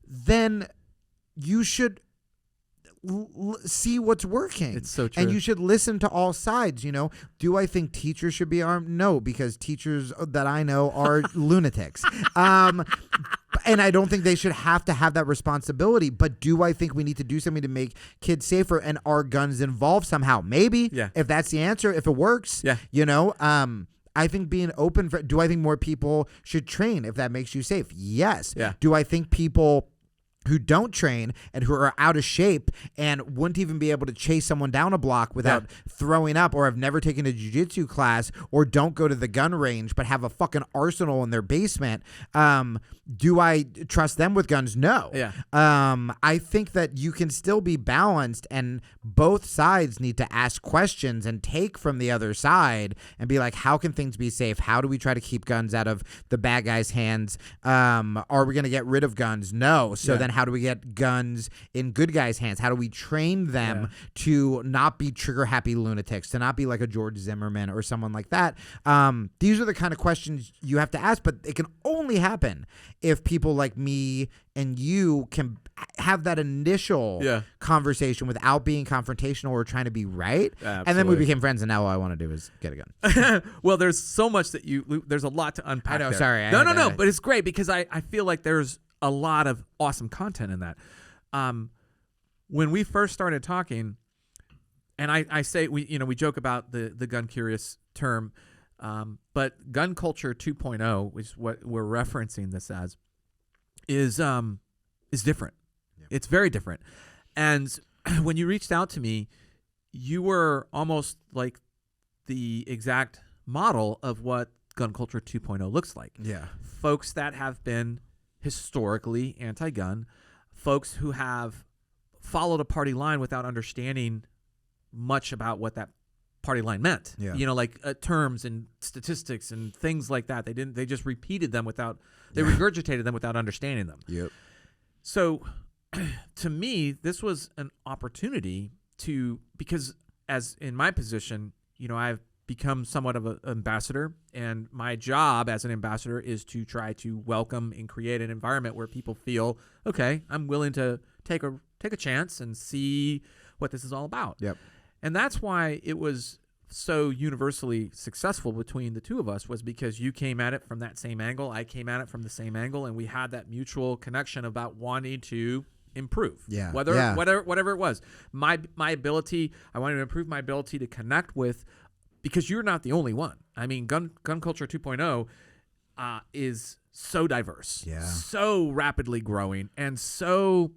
then you should see what's working. It's so true. And you should listen to all sides. Do I think teachers should be armed? No, because teachers that I know are lunatics. And I don't think they should have to have that responsibility. But do I think we need to do something to make kids safer? And are guns involved somehow? Maybe. Yeah. If that's the answer, if it works. Yeah. I think being open do I think more people should train if that makes you safe? Yes. Yeah. Do I think people who don't train and who are out of shape and wouldn't even be able to chase someone down a block without throwing up, or have never taken a jiu-jitsu class, or don't go to the gun range but have a fucking arsenal in their basement, do I trust them with guns? No. Yeah. I think that you can still be balanced, and both sides need to ask questions and take from the other side and be like, how can things be safe? How do we try to keep guns out of the bad guys' hands? Are we going to get rid of guns? No. So then how do we get guns in good guys' hands? How do we train them to not be trigger-happy lunatics, to not be like a George Zimmerman or someone like that? These are the kind of questions you have to ask, but it can only happen if people like me and you can have that initial conversation without being confrontational or trying to be right. Absolutely. And then we became friends, and now all I want to do is get a gun. Well, there's so much that there's a lot to unpack. I know, there. Sorry. No, but it's great because I feel like there's a lot of awesome content in that. When we first started talking, and I say we joke about the gun curious term. But gun culture 2.0, which is what we're referencing this as, is different. Yeah. It's very different. And when you reached out to me, you were almost like the exact model of what gun culture 2.0 looks like. Yeah. Folks that have been historically anti-gun, folks who have followed a party line without understanding much about what that party line meant. Yeah. Like terms and statistics and things like that. They just repeated them they regurgitated them without understanding them. Yep. So to me, this was an opportunity because as in my position, I've become somewhat of an ambassador, and my job as an ambassador is to try to welcome and create an environment where people feel, okay, I'm willing to take a chance and see what this is all about. Yep. And that's why it was so universally successful between the two of us, was because you came at it from that same angle, I came at it from the same angle, and we had that mutual connection about wanting to improve. Yeah. Whatever it was. My ability, I wanted to improve my ability to connect with, because you're not the only one. I mean, gun culture 2.0 is so diverse, so rapidly growing, and so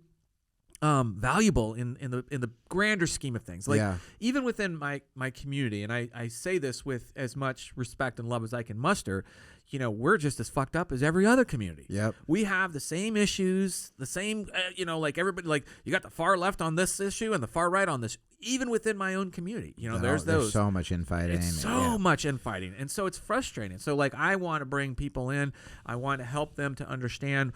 valuable in the grander scheme of things. Like even within my community, and I say this with as much respect and love as I can muster, we're just as fucked up as every other community. Yep. We have the same issues, the same, like everybody, like you got the far left on this issue and the far right on this. Even within my own community, there's so much infighting. It's so much infighting, and so it's frustrating. So like, I want to bring people in. I want to help them to understand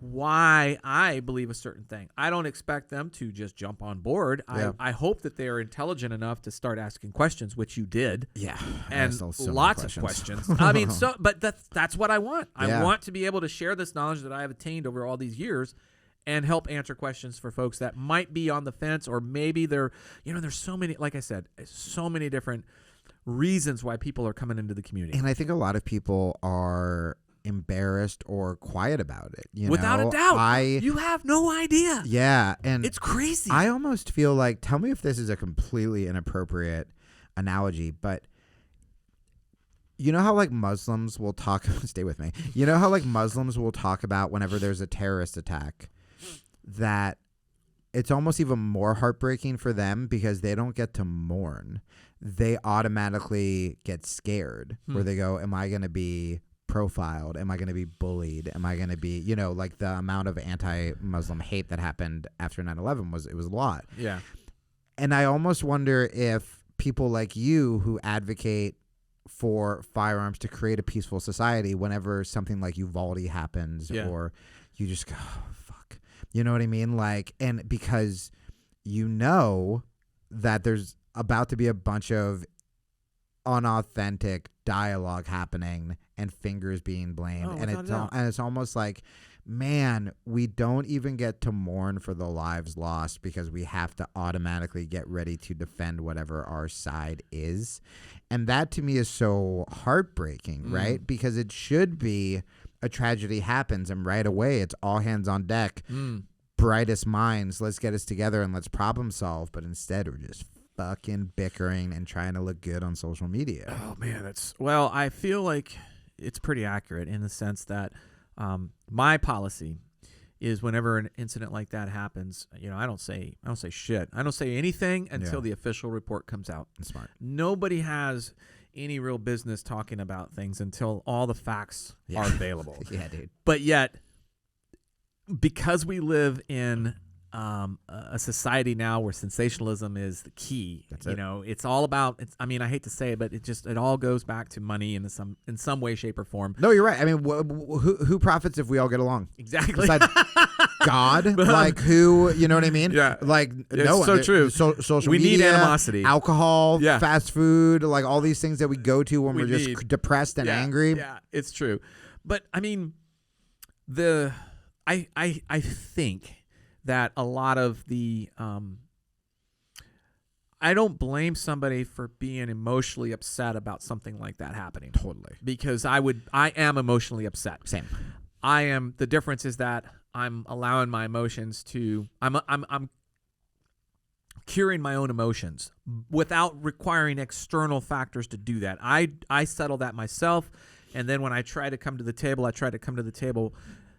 why I believe a certain thing. I don't expect them to just jump on board. Yeah. I hope that they are intelligent enough to start asking questions, which you did. Yeah. And lots of questions. I mean, but that's what I want. I want to be able to share this knowledge that I have attained over all these years and help answer questions for folks that might be on the fence, or maybe they're, there's so many, like I said, so many different reasons why people are coming into the community. And I think a lot of people are embarrassed or quiet about it. Without a doubt. You have no idea. Yeah. And it's crazy. I almost feel like, tell me if this is a completely inappropriate analogy, but you know how like Muslims will talk, stay with me. You know how like Muslims will talk about whenever there's a terrorist attack, that it's almost even more heartbreaking for them because they don't get to mourn. They automatically get scared where they go, am I going to be profiled? Am I going to be bullied? Am I going to be, like the amount of anti-Muslim hate that happened after 9/11 was a lot. Yeah. And I almost wonder if people like you who advocate for firearms to create a peaceful society, whenever something like Uvalde happens, or you just go, oh, fuck. You know what I mean? Like, and because that there's about to be a bunch of unauthentic dialogue happening and fingers being blamed, and it's almost like, man, we don't even get to mourn for the lives lost because we have to automatically get ready to defend whatever our side is. And that to me is so heartbreaking, right? Because it should be a tragedy happens and right away it's all hands on deck, brightest minds, let's get us together and let's problem solve. But instead we're just fucking bickering and trying to look good on social media. Oh man, I feel like it's pretty accurate in the sense that my policy is whenever an incident like that happens, I don't say shit. I don't say anything until the official report comes out. That's smart. Nobody has any real business talking about things until all the facts are available. Yeah, dude. But yet, because we live in a society now where sensationalism is the key. That's it's all about. I mean, I hate to say it, but it all goes back to money in some way, shape, or form. No, you're right. I mean, who profits if we all get along? Exactly. Besides God, like who? You know what I mean? Yeah. Like it's no one. So true. Social we media, need animosity, alcohol, fast food, like all these things that we go to when we're just depressed and angry. Yeah, it's true. But I mean, I think that a lot of the I don't blame somebody for being emotionally upset about something like that happening. Totally. Because I am emotionally upset. Same. The difference is that I'm allowing my emotions to I'm curing my own emotions without requiring external factors to do that. I settle that myself, and then when I try to come to the table, I try to come to the table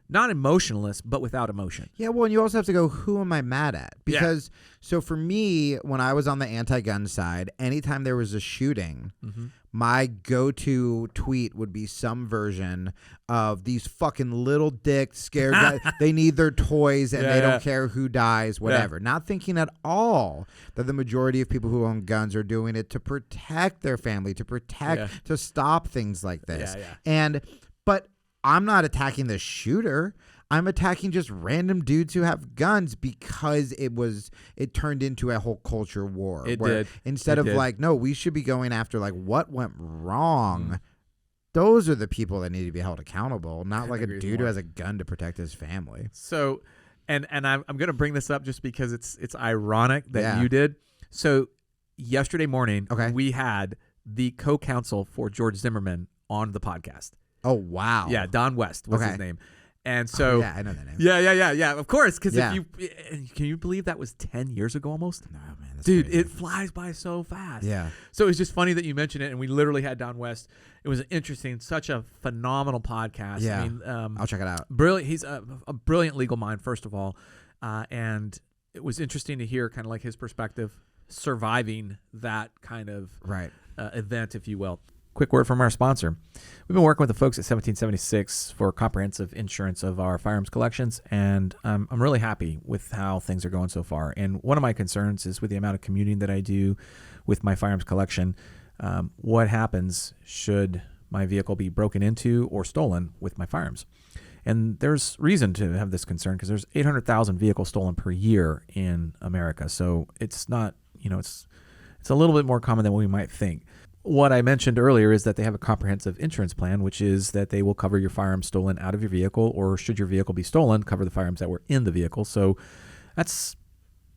not emotionless, but without emotion. Yeah, well, and you also have to go, who am I mad at? Because, so for me, when I was on the anti-gun side, anytime there was a shooting, my go-to tweet would be some version of these fucking little dicks scared guys. They need their toys and they don't care who dies, whatever. Not thinking at all that the majority of people who own guns are doing it to protect their family, to protect, to stop things like this. But I'm not attacking the shooter. I'm attacking just random dudes who have guns because it turned into a whole culture war. It did. Instead of like, no, we should be going after like what went wrong. Those are the people that need to be held accountable, not like a dude who has a gun to protect his family. So, and I'm going to bring this up just because it's ironic that you did. So yesterday morning, we had the co-counsel for George Zimmerman on the podcast. Oh, wow. Yeah, Don West was his name. And so, I know that name. Yeah, of course. Because can you believe that was 10 years ago almost? No, man. That's dude, crazy. it flies by so fast. Yeah. So it's just funny that you mentioned it. And we literally had Don West. It was interesting, such a phenomenal podcast. Yeah. I mean, I'll check it out. Brilliant. He's a brilliant legal mind, first of all. And it was interesting to hear kind of like his perspective surviving that kind of event, if you will. Quick word from our sponsor. We've been working with the folks at 1776 for comprehensive insurance of our firearms collections, and I'm really happy with how things are going so far. And one of my concerns is with the amount of commuting that I do with my firearms collection. What happens should my vehicle be broken into or stolen with my firearms? And there's reason to have this concern because there's 800,000 vehicles stolen per year in America. So it's not, it's a little bit more common than we might think. What I mentioned earlier is that they have a comprehensive insurance plan, which is that they will cover your firearms stolen out of your vehicle, or should your vehicle be stolen, cover the firearms that were in the vehicle. So that's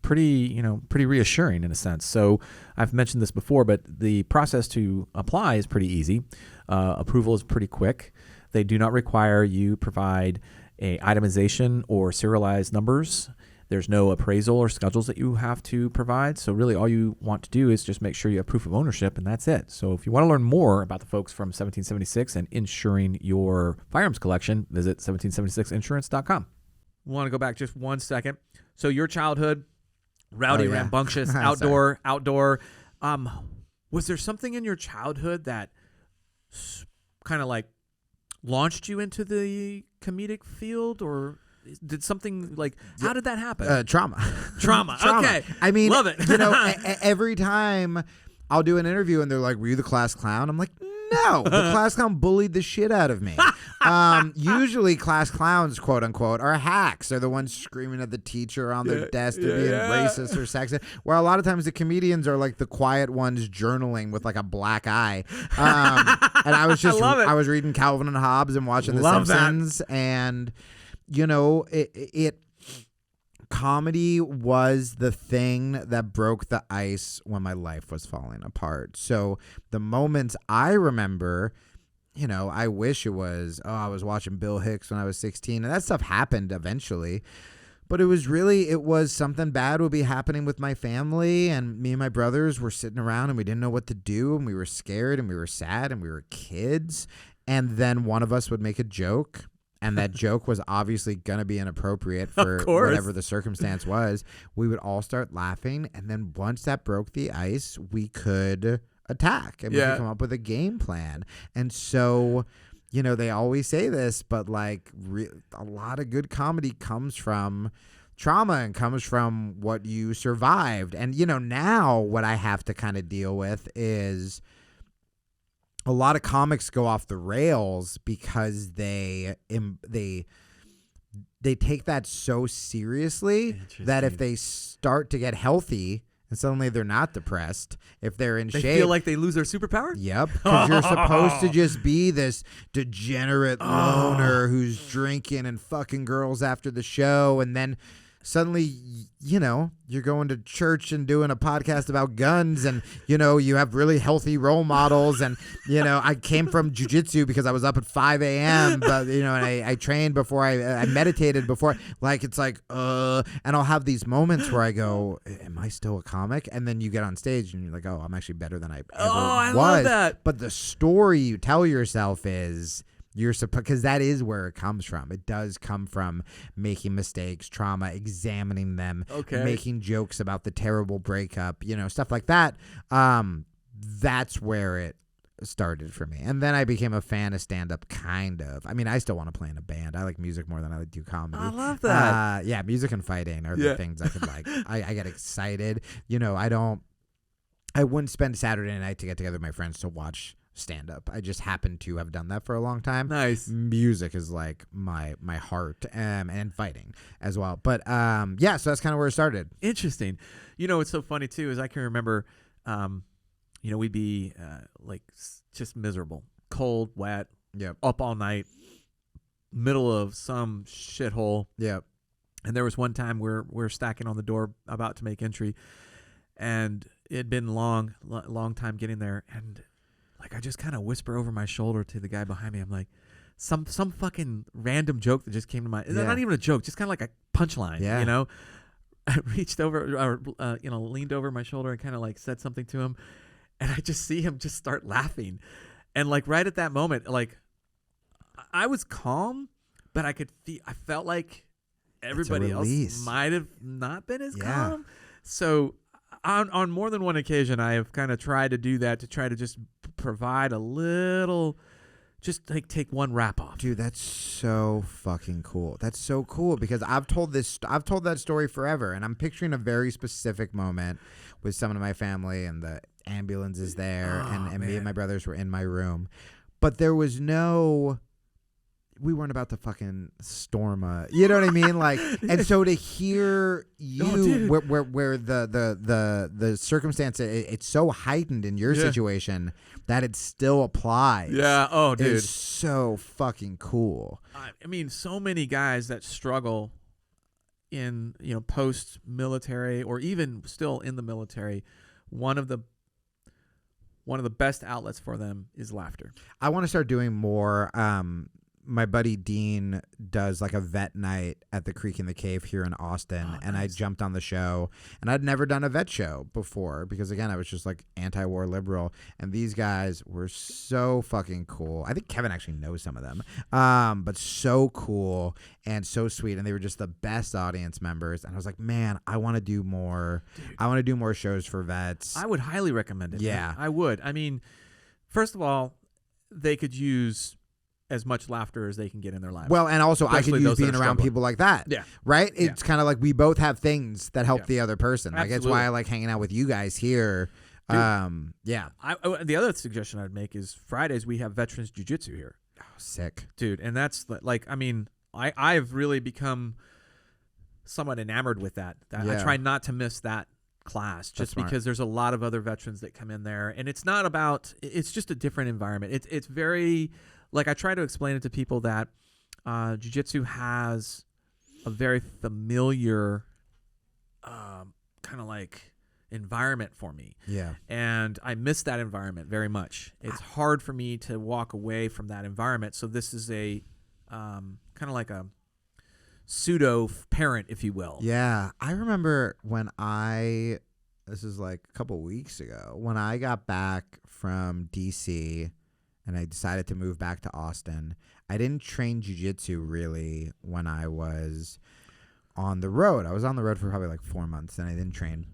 pretty reassuring in a sense. So I've mentioned this before, but the process to apply is pretty easy. Approval is pretty quick. They do not require you provide a itemization or serialized numbers. There's no appraisal or schedules that you have to provide. So really all you want to do is just make sure you have proof of ownership, and that's it. So if you want to learn more about the folks from 1776 and insuring your firearms collection, visit 1776insurance.com. I want to go back just 1 second. So your childhood, rowdy, rambunctious, outdoor. Was there something in your childhood that kind of like launched you into the comedic field, or did something like, how did that happen? Trauma. Okay. I mean, love it. Every time I'll do an interview and they're like, were you the class clown? I'm like, no, the class clown bullied the shit out of me. Usually class clowns, quote unquote, are hacks. They're the ones screaming at the teacher on their desk to being racist or sexist. Where a lot of times the comedians are like the quiet ones journaling with like a black eye. And I was just, I was reading Calvin and Hobbes and watching The Simpsons. And comedy was the thing that broke the ice when my life was falling apart. So the moments I remember, I wish it was, I was watching Bill Hicks when I was 16, and that stuff happened eventually. But it was something bad would be happening with my family, and me and my brothers were sitting around and we didn't know what to do, and we were scared and we were sad and we were kids. And then one of us would make a joke. And that joke was obviously going to be inappropriate for whatever the circumstance was. We would all start laughing. And then once that broke the ice, we could attack and we could come up with a game plan. And so, they always say this, but like a lot of good comedy comes from trauma and comes from what you survived. And, now what I have to kind of deal with is a lot of comics go off the rails because they take that so seriously that if they start to get healthy and suddenly they're not depressed, if they're in shape, they feel like they lose their superpower. Yep, because you're supposed to just be this degenerate loner who's drinking and fucking girls after the show, and then suddenly, you're going to church and doing a podcast about guns, and you have really healthy role models, and I came from jiu-jitsu because I was up at 5 a.m. but and I trained before I meditated before, like it's like and I'll have these moments where I go, am I still a comic? And then you get on stage and you're like, oh, I'm actually better than I ever I was. love that. But the story you tell yourself is you're supposed, because that is where it comes from. It does come from making mistakes, trauma, examining them, making jokes about the terrible breakup, stuff like that. That's where it started for me. And then I became a fan of stand-up, kind of. I mean, I still want to play in a band. I like music more than I do comedy. I love that. Yeah, music and fighting are the things I could like. I get excited. I wouldn't spend Saturday night to get together with my friends to watch stand-up. I just happen to have done that for a long time. Nice. Music is like my heart, and fighting as well. But so that's kind of where it started. Interesting. What's so funny too is I can remember, we'd be just miserable, cold, wet, up all night, middle of some shithole. Yep. And there was one time we're stacking on the door about to make entry, and it had been long time getting there, and I just kind of whisper over my shoulder to the guy behind me. I'm like, some fucking random joke that just came to mind. Not even a joke, just kind of like a punchline. Yeah. I reached over, or leaned over my shoulder and kind of said something to him, and I just see him just start laughing, and right at that moment, I was calm, but I felt like everybody else might have not been as calm. So on more than one occasion, I have kind of tried to do that, to try to just provide a little, just take one wrap off. Dude, that's so fucking cool. That's so cool, because I've told that story forever, and I'm picturing a very specific moment with someone in my family, and the ambulance is there, and me and my brothers were in my room, but there was we weren't about to fucking storm you know what I mean? And so to hear you, where the circumstance, it's so heightened in your situation that it still applies. Yeah. Oh, dude. It's so fucking cool. I mean, so many guys that struggle in, post-military or even still in the military, one of the best outlets for them is laughter. I want to start doing more. My buddy Dean does a vet night at the Creek in the Cave here in Austin, and I jumped on the show, and I'd never done a vet show before because, again, I was just anti-war liberal, and these guys were so fucking cool. I think Kevin actually knows some of them, but so cool and so sweet, and they were just the best audience members, and I was like, man, I want to do more. Dude. I want to do more shows for vets. I would highly recommend it. Yeah. I would. I mean, first of all, they could use as much laughter as they can get in their lives. Well, and also especially I could use being around people like that. Yeah. Right? It's kind of we both have things that help the other person. Absolutely. It's why I like hanging out with you guys here. Dude, the other suggestion I'd make is Fridays we have veterans jiu-jitsu here. Oh, sick. Dude, and that's I've really become somewhat enamored with that. I try not to miss that class just because there's a lot of other veterans that come in there, and it's just a different environment. It's very, I try to explain it to people that jiu-jitsu has a very familiar kind of environment for me. Yeah. And I miss that environment very much. It's hard for me to walk away from that environment. So this is a kind of like a pseudo parent, if you will. Yeah. I remember when this is a couple weeks ago, when I got back from DC and I decided to move back to Austin. I didn't train jiu-jitsu really when I was on the road. I was on the road for probably 4 months and I didn't train.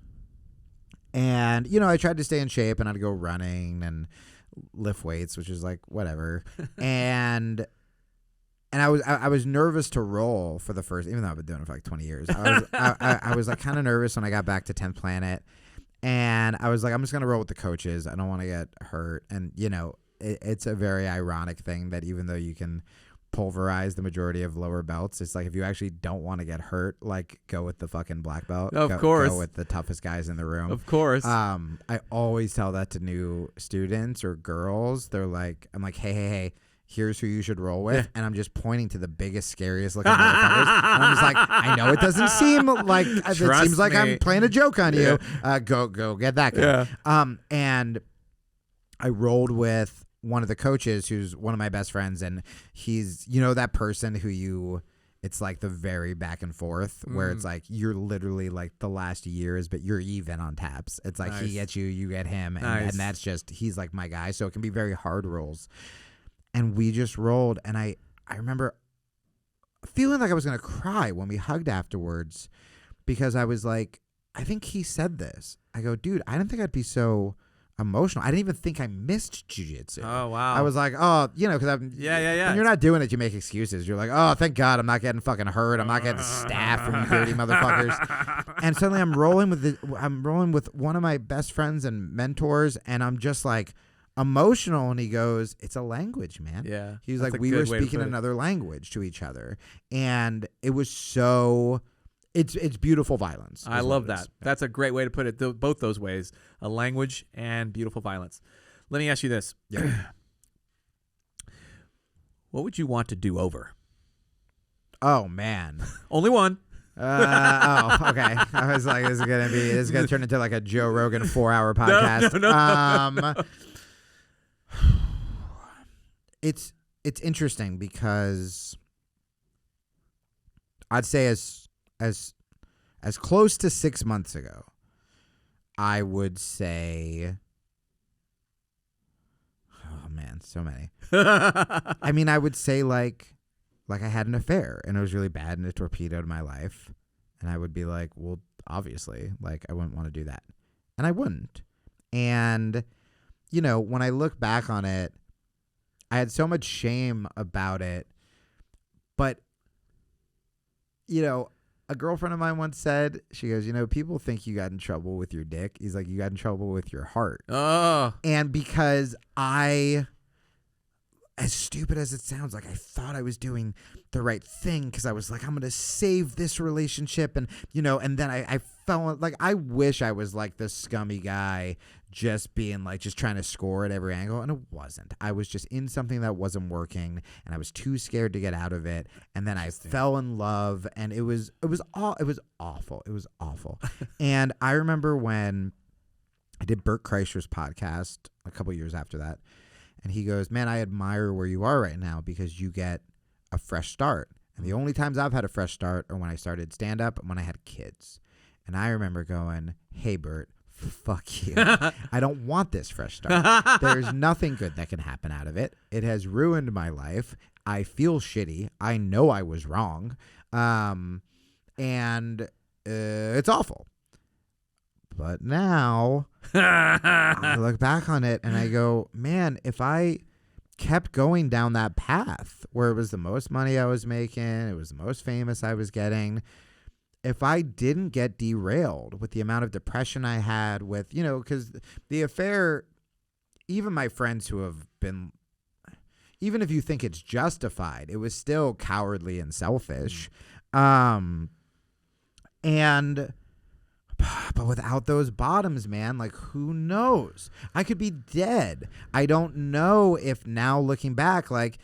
And, I tried to stay in shape and I'd go running and lift weights, which is whatever. and I was nervous to roll for the first, even though I've been doing it for 20 years. I was kind of nervous when I got back to 10th Planet. And I was I'm just going to roll with the coaches. I don't want to get hurt. And, it's a very ironic thing that even though you can pulverize the majority of lower belts, it's if you actually don't want to get hurt, go with the fucking black belt. Of course. Go with the toughest guys in the room. Of course. I always tell that to new students or girls. They're I'm hey, here's who you should roll with. And I'm just pointing to the biggest, scariest looking motherfuckers. And I'm just like, I know it doesn't seem like, it seems like I'm playing a joke on you. Go get that guy. Yeah. And I rolled with one of the coaches who's one of my best friends. And he's, that person who it's like the very back and forth where it's like you're literally like the last years, but you're even on taps. It's like he gets you, you get him. And that's just, he's like my guy. So it can be very hard rolls. And we just rolled. And I remember feeling like I was going to cry when we hugged afterwards because I was like, I think he said this. I go, dude, I didn't think I'd be so emotional. I didn't even think I missed jiu-jitsu. Oh, wow. I was like, oh, because I'm when you're not doing it, you make excuses. You're like, oh, thank God I'm not getting fucking hurt. I'm not getting stabbed from you dirty motherfuckers. And suddenly I'm rolling with one of my best friends and mentors, and I'm just like emotional. And he goes, it's a language, man. Yeah. He's like, we were speaking another language to each other. And it was so It's beautiful violence. I love that. That's a great way to put it. Both those ways, a language and beautiful violence. Let me ask you this. Yeah. What would you want to do over? Oh, man. Only one. Okay. I was like, this is gonna turn into like a Joe Rogan 4-hour podcast. No. It's interesting because I'd say as close to 6 months ago, I would say, oh man, so many. I mean, I would say like I had an affair and it was really bad and it torpedoed my life. And I would be like, well, obviously, like I wouldn't want to do that. And I wouldn't. And, when I look back on it, I had so much shame about it. But, a girlfriend of mine once said, she goes, people think you got in trouble with your dick. He's like, you got in trouble with your heart. Oh. And because as stupid as it sounds, like I thought I was doing the right thing because I was like, I'm going to save this relationship. And, and then I felt like I wish I was like this scummy guy just being like, just trying to score at every angle. And it wasn't. I was just in something that wasn't working and I was too scared to get out of it. And then I fell in love and it was awful. It was awful. And I remember when I did Bert Kreischer's podcast a couple years after that. And he goes, man, I admire where you are right now because you get a fresh start. And the only times I've had a fresh start are when I started stand-up and when I had kids. And I remember going, hey, Bert, fuck you. I don't want this fresh start. There's nothing good that can happen out of it. It has ruined my life. I feel shitty. I know I was wrong. And it's awful. But now I look back on it and I go, man, if I kept going down that path where it was the most money I was making, it was the most famous I was getting, if I didn't get derailed with the amount of depression I had with, because the affair, even my friends who have been, even if you think it's justified, it was still cowardly and selfish. But without those bottoms, man, like who knows? I could be dead. I don't know if now looking back, like,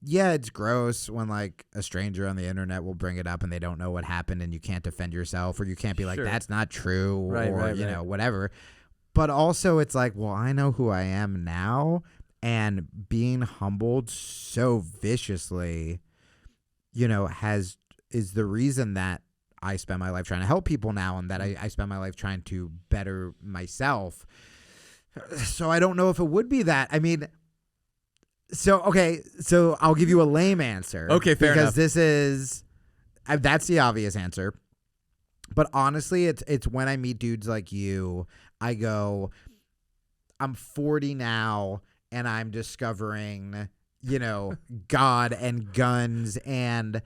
yeah, it's gross when like a stranger on the internet will bring it up and they don't know what happened and you can't defend yourself or you can't be like, that's not true or, whatever. But also it's like, well, I know who I am now and being humbled so viciously, is the reason that I spend my life trying to help people now and that I spend my life trying to better myself. So I don't know if it would be that. I mean, so I'll give you a lame answer. Okay, fair enough. Because that's the obvious answer. But honestly, it's when I meet dudes like you, I go, I'm 40 now and I'm discovering, God and guns and,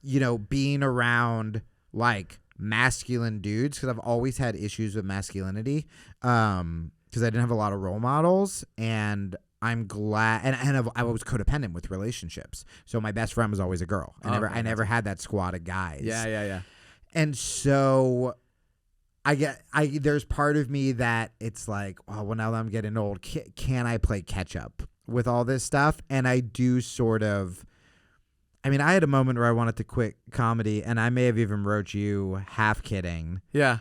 being around like masculine dudes because I've always had issues with masculinity because I didn't have a lot of role models and I'm glad and I was codependent with relationships, so my best friend was always a girl. I never had that squad of guys. Yeah. And so there's part of me that it's like, oh, well, now that I'm getting old, can I play catch up with all this stuff, and I do sort of. I mean, I had a moment where I wanted to quit comedy, and I may have even wrote you half kidding. Yeah.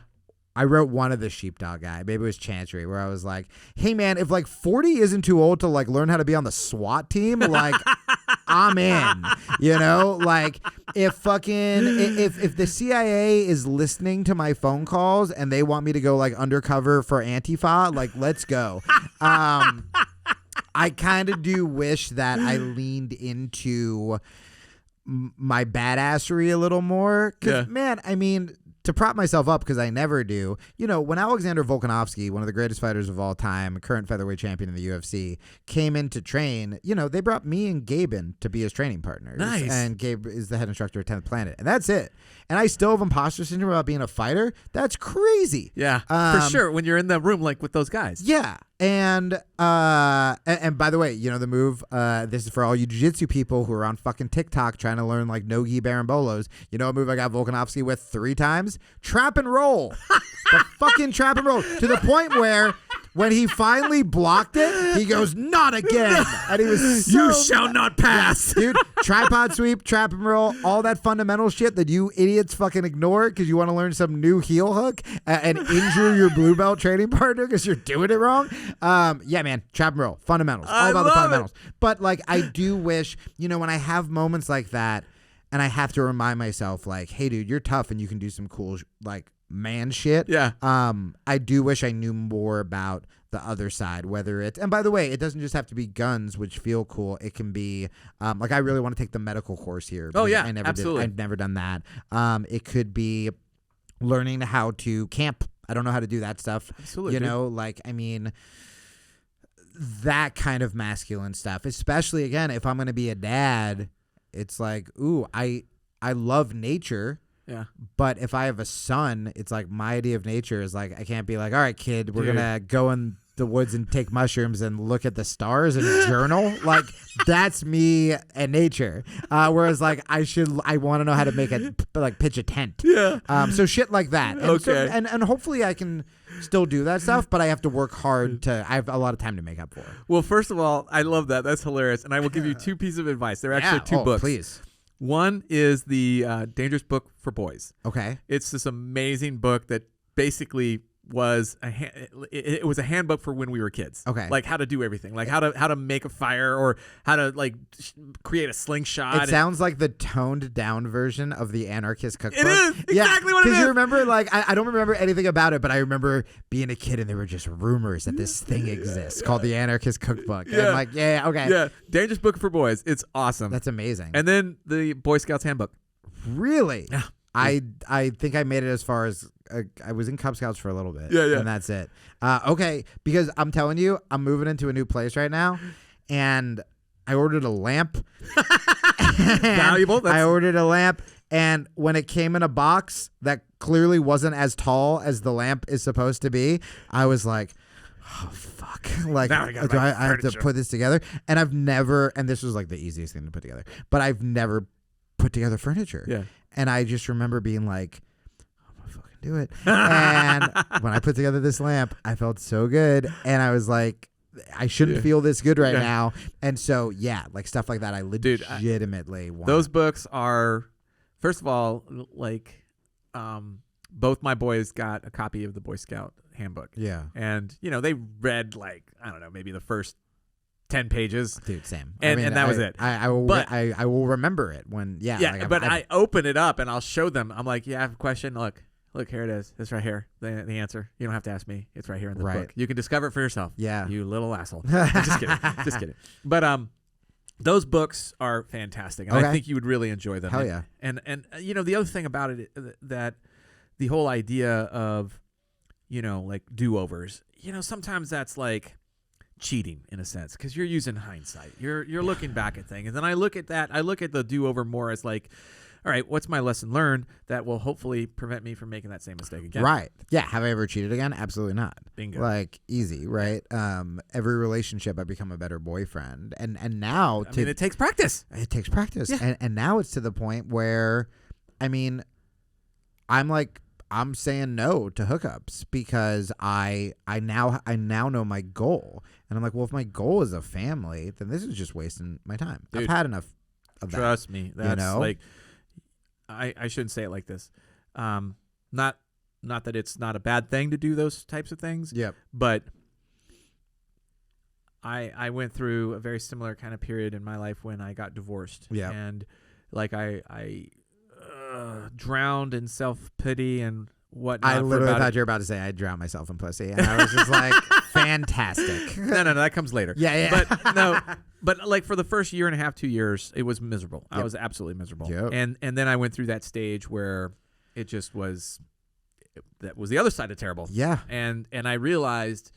I wrote one of the sheepdog guy. Maybe it was Chantry, where I was like, hey, man, if like 40 isn't too old to like learn how to be on the SWAT team, like I'm in, you know, like if the CIA is listening to my phone calls and they want me to go like undercover for Antifa, like, let's go. I kind of do wish that I leaned into my badassery a little more. Because, man, I mean, to prop myself up, because I never do, you know, when Alexander Volkanovski, one of the greatest fighters of all time, current featherweight champion in the UFC, came in to train, you know, they brought me and Gabe in to be his training partners. Nice. And Gabe is the head instructor at 10th Planet. And that's it. And I still have imposter syndrome about being a fighter. That's crazy. Yeah, for sure. When you're in the room, like with those guys. Yeah. And by the way, you know, the move, this is for all you jiu-jitsu people who are on fucking TikTok trying to learn like no-gi barambolos. You know a move I got Volkanovski with 3 times? Trap and roll. The fucking trap and roll. To the point where when he finally blocked it, he goes, not again. And he was so You shall not pass. Dude, tripod sweep, trap and roll, all that fundamental shit that you idiots fucking ignore because you want to learn some new heel hook and injure your blue belt training partner because you're doing it wrong. Yeah, man, trap and roll, fundamentals, all about the fundamentals. But like, I do wish, you know, when I have moments like that and I have to remind myself like, hey, dude, you're tough and you can do some cool, like, man shit. Yeah. I do wish I knew more about the other side, whether it's, and by the way, it doesn't just have to be guns, which feel cool. It can be, like, I really want to take the medical course here. Oh yeah, I never absolutely. I've never done that. It could be learning how to camp. I don't know how to do that stuff. Absolutely. You know, like, I mean, that kind of masculine stuff, especially again, if I'm going to be a dad, it's like, ooh, I love nature. Yeah. But if I have a son, it's like my idea of nature is like, I can't be like, all right, kid, we're going to go in the woods and take mushrooms and look at the stars and journal. Like, that's me and nature. Whereas like I want to know how to make pitch a tent. Yeah. So shit like that. And Okay. so, and hopefully I can still do that stuff, but I have to work hard I have a lot of time to make up for it. Well, first of all, I love that. That's hilarious. And I will give you 2 pieces of advice. There are actually 2 books. Please. One is the Dangerous Book for Boys. Okay. It's this amazing book that basically was it was a handbook for when we were kids. Okay. Like how to do everything, like how to make a fire or how to like create a slingshot. It sounds like the toned down version of the Anarchist Cookbook. It is exactly what it is. Because you remember, like, I don't remember anything about it, but I remember being a kid and there were just rumors that this thing exists called the Anarchist Cookbook. Yeah. And like, yeah, okay. Yeah, Dangerous Book for Boys. It's awesome. That's amazing. And then the Boy Scouts Handbook. Really? Yeah. I think I made it as far as I was in Cub Scouts for a little bit. Yeah. And that's it. Okay, because I'm telling you, I'm moving into a new place right now, and I ordered a lamp. Valuable. I ordered a lamp, and when it came in a box that clearly wasn't as tall as the lamp is supposed to be, I was like, oh, fuck. Like, Now do I have to put this together? And I've never, and this was like the easiest thing to put together, but I've never put together furniture. Yeah. And I just remember being like, I'm going to fucking do it. And when I put together this lamp, I felt so good. And I was like, I shouldn't feel this good right now. And so, yeah, like stuff like that, I legitimately want. Those books are, first of all, like, both my boys got a copy of the Boy Scout Handbook. Yeah. And, you know, they read like, I don't know, maybe the first 10 pages. Dude, same. And that was it. I will remember it when, but I open it up and I'll show them. I'm like, yeah, I have a question. Look, here it is. It's right here. The answer. You don't have to ask me. It's right here in the book. You can discover it for yourself. Yeah. You little asshole. Just kidding. Just kidding. But those books are fantastic. And I think you would really enjoy them. Hell yeah. And you know, the other thing about it, that the whole idea of, you know, like do-overs, you know, sometimes that's like cheating in a sense, because you're using hindsight. You're looking back at things, and then I look at the do-over more as like, all right, what's my lesson learned that will hopefully prevent me from making that same mistake again? Right. Yeah. Have I ever cheated again? Absolutely not. Bingo. Like, easy, right? Every relationship I become a better boyfriend, and now I mean, it takes practice. It takes practice, Yeah. and now it's to the point where, I mean, I'm like, I'm saying no to hookups because I now know my goal, and I'm like, well, if my goal is a family, then this is just wasting my time. Dude, I've had enough of that. Trust me, that's know? like I shouldn't say it like this. Not that it's not a bad thing to do those types of things. Yep. But I went through a very similar kind of period in my life when I got divorced. Yeah. And like I drowned in self-pity and whatnot. I literally thought you were about to say I drowned myself in pussy, and I was just like, fantastic. No, that comes later. Yeah. But like for the first year and a half, 2 years, it was miserable. Yep. I was absolutely miserable. Yep. And then I went through that stage where it just was, that was the other side of terrible. Yeah. And I realized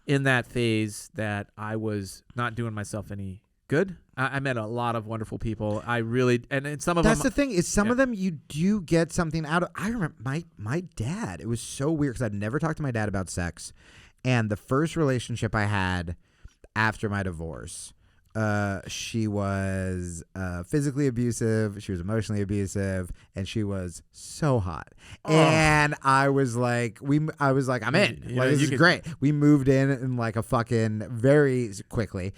in that phase that I was not doing myself any good. I met a lot of wonderful people. I really, and some of them. That's the thing is some of them you do get something out of. I remember my dad. It was so weird because I'd never talked to my dad about sex, and the first relationship I had after my divorce, she was physically abusive, she was emotionally abusive, and she was so hot. Oh. And I was like, I'm in. This is great. We moved in like a fucking very quickly,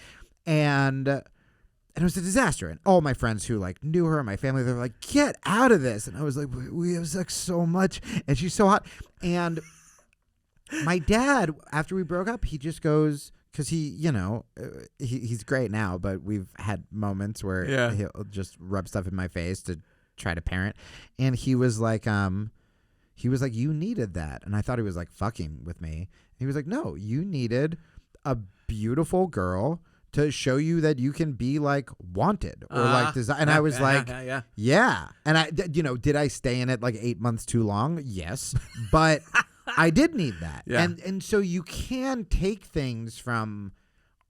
and it was a disaster. And all my friends who like knew her, my family, they were like, get out of this. And I was like, we have sex so much, and she's so hot. And my dad, after we broke up, he just goes, because he's great now, but we've had moments where he'll just rub stuff in my face to try to parent. And he was like, you needed that. And I thought he was like fucking with me. And he was like, no, you needed a beautiful girl to show you that you can be like wanted or like desire. And I was like, yeah. And did I stay in it like 8 months too long? Yes. But I did need that. Yeah. And so you can take things from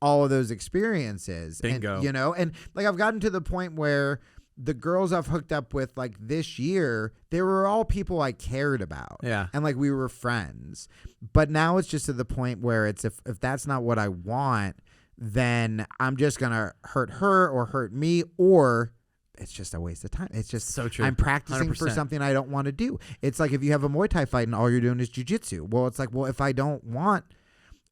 all of those experiences. Bingo. And, and like I've gotten to the point where the girls I've hooked up with like this year, they were all people I cared about. Yeah. And like we were friends. But now it's just to the point where it's if that's not what I want, then I'm just going to hurt her or hurt me, or it's just a waste of time. It's just so true. I'm practicing 100%. For something I don't want to do. It's like if you have a Muay Thai fight and all you're doing is jiu-jitsu. Well, it's like, well, if I don't want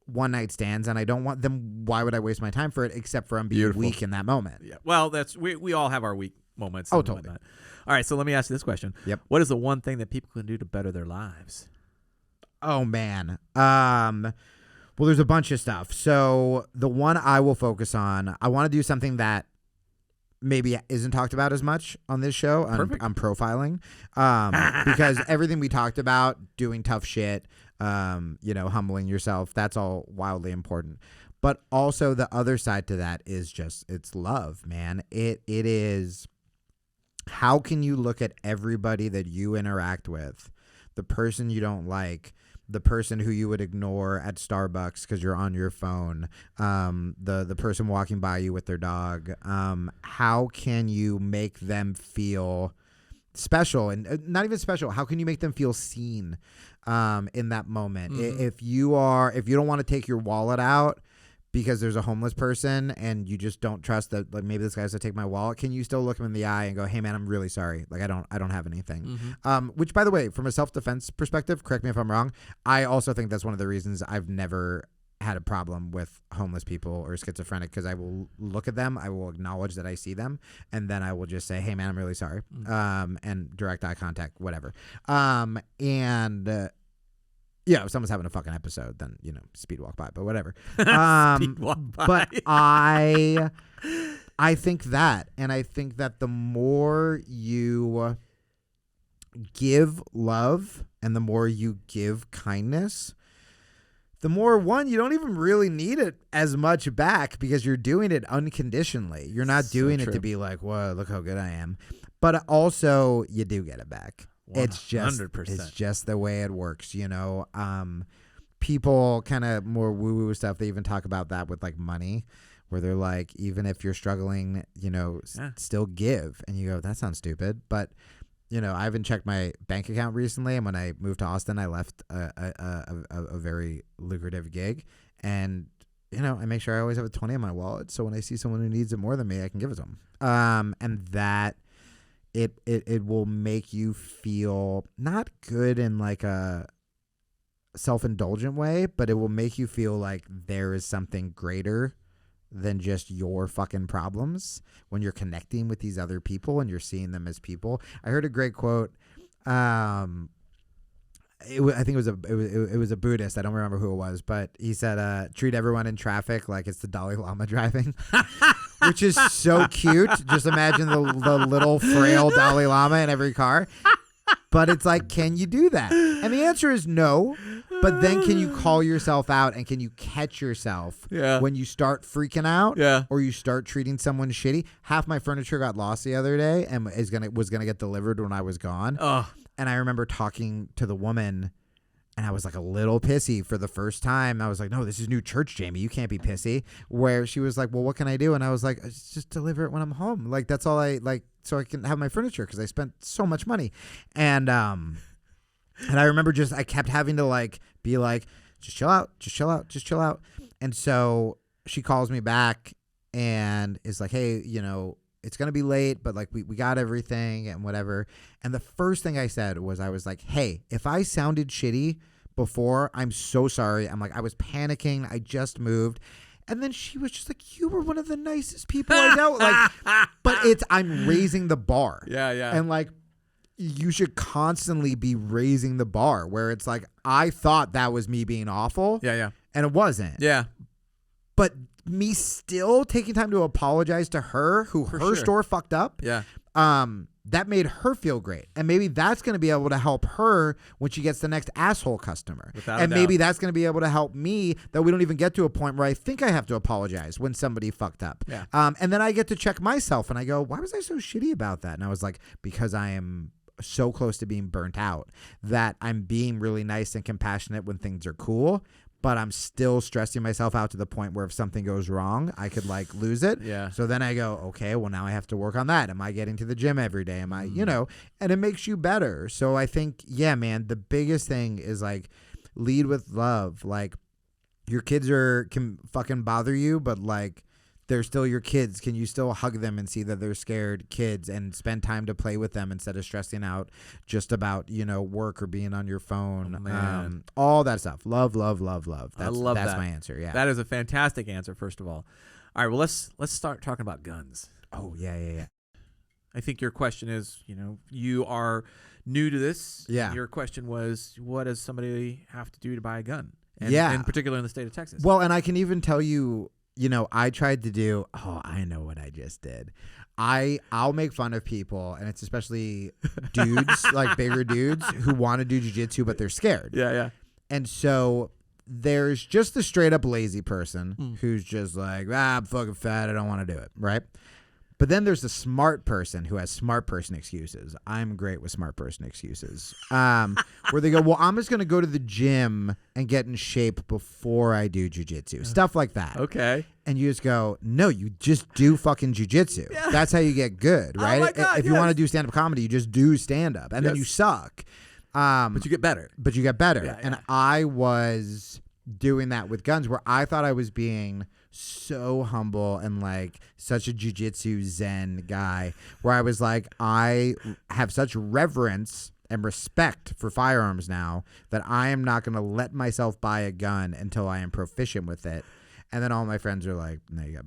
one night stands and I don't want them, why would I waste my time for it except for I'm being weak in that moment? Yeah. Well, we all have our weak moments. Oh, totally. Whatnot. All right, so let me ask you this question. Yep. What is the one thing that people can do to better their lives? Oh, man. Well, there's a bunch of stuff. So the one I will focus on, I want to do something that maybe isn't talked about as much on this show. I'm profiling because everything we talked about, doing tough shit, humbling yourself, that's all wildly important. But also the other side to that is just it's love, man. It is how can you look at everybody that you interact with, the person you don't like, the person who you would ignore at Starbucks because you're on your phone, the person walking by you with their dog. How can you make them feel special and not even special? How can you make them feel seen in that moment? Mm-hmm. If you don't want to take your wallet out because there's a homeless person and you just don't trust that like maybe this guy's gonna take my wallet, can you still look him in the eye and go, hey man, I'm really sorry, like I don't have anything. Mm-hmm. Which by the way, from a self-defense perspective, correct me if I'm wrong, I also think that's one of the reasons I've never had a problem with homeless people or schizophrenic, because I will look at them, I will acknowledge that I see them, and then I will just say, hey man, I'm really sorry. Mm-hmm. And direct eye contact, whatever. Yeah, if someone's having a fucking episode, then, speed walk by, but whatever. Speed walk by. But I think that, and I think that the more you give love and the more you give kindness, the more, one, you don't even really need it as much back because you're doing it unconditionally. You're not doing it to be like, whoa, look how good I am. But also, you do get it back. 100%. It's just the way it works, people kind of more woo-woo stuff. They even talk about that with like money, where they're like, even if you're struggling, still give. And you go, that sounds stupid. But, I haven't checked my bank account recently. And when I moved to Austin, I left a very lucrative gig. And, I make sure I always have a 20 in my wallet. So when I see someone who needs it more than me, I can give it to them. And that it will make you feel not good in like a self-indulgent way, but it will make you feel like there is something greater than just your fucking problems when you're connecting with these other people and you're seeing them as people. I heard a great quote. I think it was a Buddhist. I don't remember who it was, but he said, treat everyone in traffic like it's the Dalai Lama driving, which is so cute. Just imagine the little frail Dalai Lama in every car. But it's like, can you do that? And the answer is no. But then can you call yourself out and can you catch yourself when you start freaking out or you start treating someone shitty? Half my furniture got lost the other day and was gonna get delivered when I was gone. And I remember talking to the woman and I was like a little pissy for the first time. I was like, no, this is new church, Jamie. You can't be pissy. Where she was like, well, what can I do? And I was like, just deliver it when I'm home. Like, that's all I like, so I can have my furniture because I spent so much money. And I remember I kept having to like be like, just chill out, just chill out, just chill out. And so she calls me back and is like, hey, it's going to be late, but like we got everything and whatever. And the first thing I said was, I was like, hey, if I sounded shitty before, I'm so sorry. I'm like, I was panicking. I just moved. And then she was just like, you were one of the nicest people I know. Like, but I'm raising the bar. Yeah. And like, you should constantly be raising the bar where it's like, I thought that was me being awful. Yeah. And it wasn't. Yeah. But me still taking time to apologize to her who her store fucked up. Yeah. That made her feel great. And maybe that's going to be able to help her when she gets the next asshole customer. Without and a doubt. maybe that's going to be able to help me that we don't even get to a point where I think I have to apologize when somebody fucked up. Yeah. And then I get to check myself and I go, why was I so shitty about that? And I was like, because I am so close to being burnt out that I'm being really nice and compassionate when things are cool, but I'm still stressing myself out to the point where if something goes wrong, I could like lose it. Yeah. So then I go, okay, well now I have to work on that. Am I getting to the gym every day? Am I, and it makes you better. So I think, yeah, man, the biggest thing is like lead with love. Like your kids can fucking bother you, but like they're still your kids. Can you still hug them and see that they're scared kids and spend time to play with them instead of stressing out just about, work or being on your phone? Man. All that stuff. Love, love, love, love. I love that's that. my answer. Yeah. That is a fantastic answer, first of all. All right, well, let's start talking about guns. Oh, yeah. I think your question is, you are new to this. Yeah. Your question was, what does somebody have to do to buy a gun? And, Yeah. in particular in the state of Texas. Well, and I can even tell you, I tried to do, I know what I just did. I'll make fun of people, and it's especially dudes, like bigger dudes who want to do jiu-jitsu, but they're scared. Yeah. And so there's just the straight up lazy person who's just like, I'm fucking fat, I don't want to do it, right? But then there's the smart person who has smart person excuses. I'm great with smart person excuses. Where they go, well, I'm just going to go to the gym and get in shape before I do jiu-jitsu. Stuff like that. Okay. And you just go, no, you just do fucking jiu-jitsu. Yeah. That's how you get good, right? Oh my God, if you want to do stand-up comedy, you just do stand-up. And then you suck. But you get better. Yeah. And Yeah. I was doing that with guns where I thought I was being so humble and like such a jiu-jitsu zen guy where I was like, I have such reverence and respect for firearms now that I am not going to let myself buy a gun until I am proficient with it. And then all my friends are like, no, you